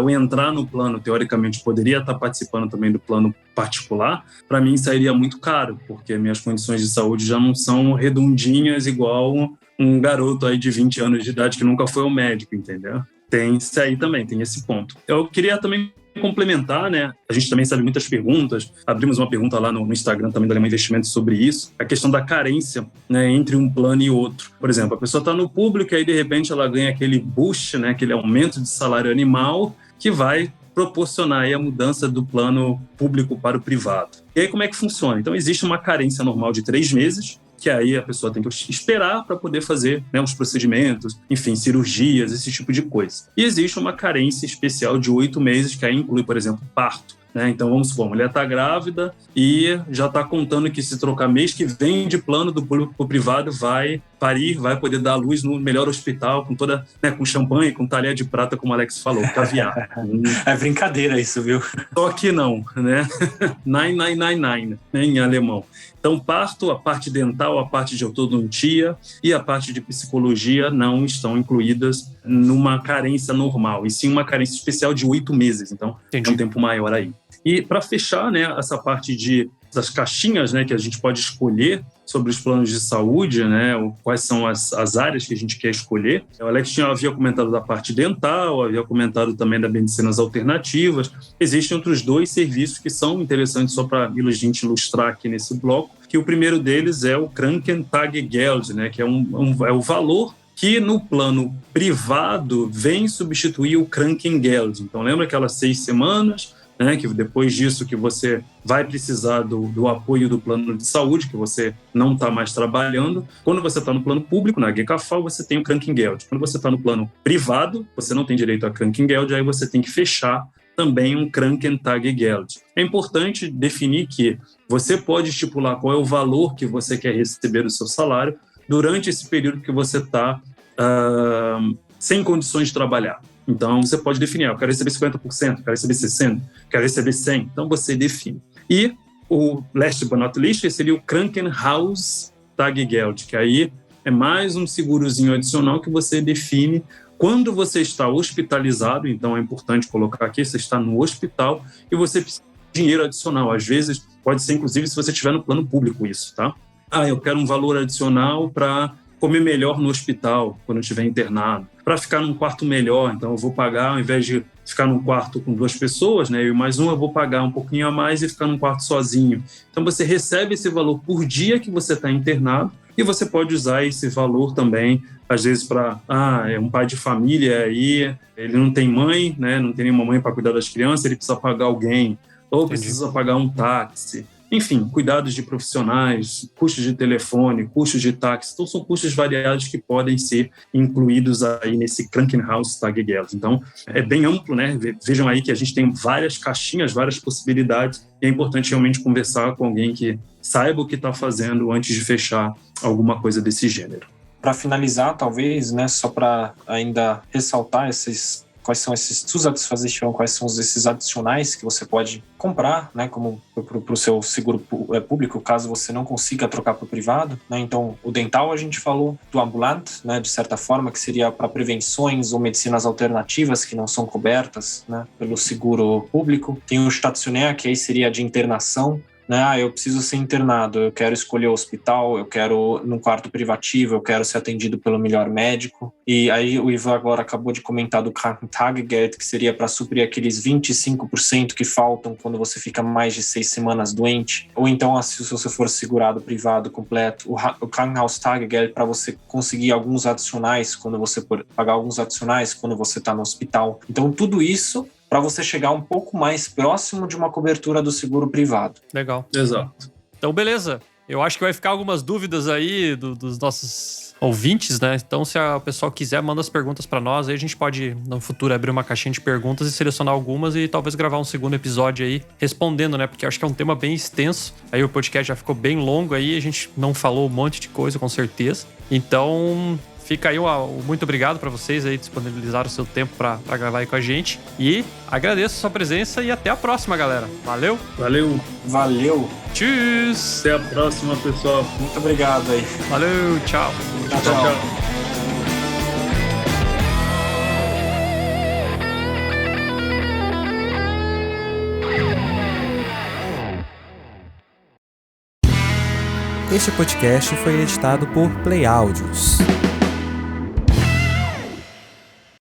entrar no plano, teoricamente, poderia estar participando também do plano particular, para mim sairia muito caro, porque minhas condições de saúde já não são redondinhas igual um garoto aí de 20 anos de idade que nunca foi ao médico, entendeu? Tem isso aí também, tem esse ponto. Eu queria também complementar, né? A gente também sabe muitas perguntas. Abrimos uma pergunta lá no Instagram também da Alemanha Investimentos sobre isso. A questão da carência, né, entre um plano e outro. Por exemplo, a pessoa está no público e aí, de repente, ela ganha aquele boost, né, aquele aumento de salário animal que vai proporcionar aí a mudança do plano público para o privado. E aí, como é que funciona? Então, existe uma carência normal de 3 meses, que aí a pessoa tem que esperar para poder fazer, né, os procedimentos, enfim, cirurgias, esse tipo de coisa. E existe uma carência especial de 8 meses, que aí inclui, por exemplo, parto. Né? Então, vamos supor, a mulher está grávida e já está contando que se trocar mês que vem de plano do público para o privado, vai parir, vai poder dar à luz no melhor hospital, com toda, né, com champanhe, com talher de prata, como o Alex falou, caviar. É brincadeira isso, viu? Só que não, né? 9999, né, em alemão. Então, parto, a parte dental, a parte de ortodontia e a parte de psicologia não estão incluídas numa carência normal, e sim uma carência especial de 8 meses. Então, Entendi. É um tempo maior aí. E para fechar, né, essa parte das caixinhas, né, que a gente pode escolher sobre os planos de saúde, né, quais são as áreas que a gente quer escolher. O Alex havia comentado da parte dental, havia comentado também das medicinas alternativas. Existem outros 2 serviços que são interessantes só para a gente ilustrar aqui nesse bloco, que o primeiro deles é o Krankentaggeld, né, que é o valor que no plano privado vem substituir o Krankengeld. Então, lembra aquelas 6 semanas, né, que depois disso que você vai precisar do apoio do plano de saúde, que você não está mais trabalhando. Quando você está no plano público, na GKV, você tem o Krankengeld. Quando você está no plano privado, você não tem direito a Krankengeld, aí você tem que fechar também um Krankentaggeld. É importante definir que você pode estipular qual é o valor que você quer receber do seu salário durante esse período que você está sem condições de trabalhar. Então, você pode definir, eu quero receber 50%, quero receber 60%, quero receber 100%. Então, você define. E o last but not least seria o Krankenhaustaggeld, que aí é mais um segurozinho adicional que você define quando você está hospitalizado. Então, é importante colocar aqui, você está no hospital e você precisa de dinheiro adicional. Às vezes, pode ser, inclusive, se você estiver no plano público isso, tá? Eu quero um valor adicional para comer melhor no hospital, quando eu estiver internado, para ficar num quarto melhor. Então, eu vou pagar, ao invés de ficar num quarto com 2 pessoas, né, eu e mais um, eu vou pagar um pouquinho a mais e ficar num quarto sozinho. Então, você recebe esse valor por dia que você está internado e você pode usar esse valor também, às vezes, para é um pai de família aí, ele não tem mãe, né, não tem nenhuma mãe para cuidar das crianças, ele precisa pagar alguém, ou precisa pagar um táxi. Enfim, cuidados de profissionais, custos de telefone, custos de táxi. Então, são custos variados que podem ser incluídos aí nesse Krankenhaustaggeld. Então, é bem amplo, né? Vejam aí que a gente tem várias caixinhas, várias possibilidades, e é importante realmente conversar com alguém que saiba o que está fazendo antes de fechar alguma coisa desse gênero. Para finalizar, talvez, né, só para ainda ressaltar quais são esses Zusatzversicherungen, quais são esses adicionais que você pode comprar, né, como para o seu seguro público, caso você não consiga trocar para o privado, né? Então, o dental a gente falou, do ambulante, né, de certa forma, que seria para prevenções ou medicinas alternativas que não são cobertas, né, pelo seguro público. Tem o stationär, que aí seria de internação, né? Eu preciso ser internado, eu quero escolher o hospital, eu quero num quarto privativo, eu quero ser atendido pelo melhor médico. E aí o Ivan agora acabou de comentar do Krankentaggeld, que seria para suprir aqueles 25% que faltam quando você fica mais de 6 semanas doente. Ou então, se você for segurado privado completo, o Krankenhaustaggeld para você conseguir alguns adicionais, quando você pagar alguns adicionais quando você está no hospital. Então, tudo isso para você chegar um pouco mais próximo de uma cobertura do seguro privado. Legal. Exato. Então, beleza. Eu acho que vai ficar algumas dúvidas aí dos nossos ouvintes, né? Então, se o pessoal quiser, manda as perguntas para nós. Aí a gente pode, no futuro, abrir uma caixinha de perguntas e selecionar algumas e talvez gravar um segundo episódio aí respondendo, né? Porque eu acho que é um tema bem extenso. Aí o podcast já ficou bem longo aí, a gente não falou um monte de coisa, com certeza. Então, fica aí muito obrigado para vocês aí disponibilizar o seu tempo para gravar aí com a gente. E agradeço a sua presença e até a próxima, galera. Valeu! Valeu! Valeu! Tchau! Até a próxima, pessoal! Muito obrigado aí. Valeu, tchau! Tchau. Este podcast foi editado por Play Áudios.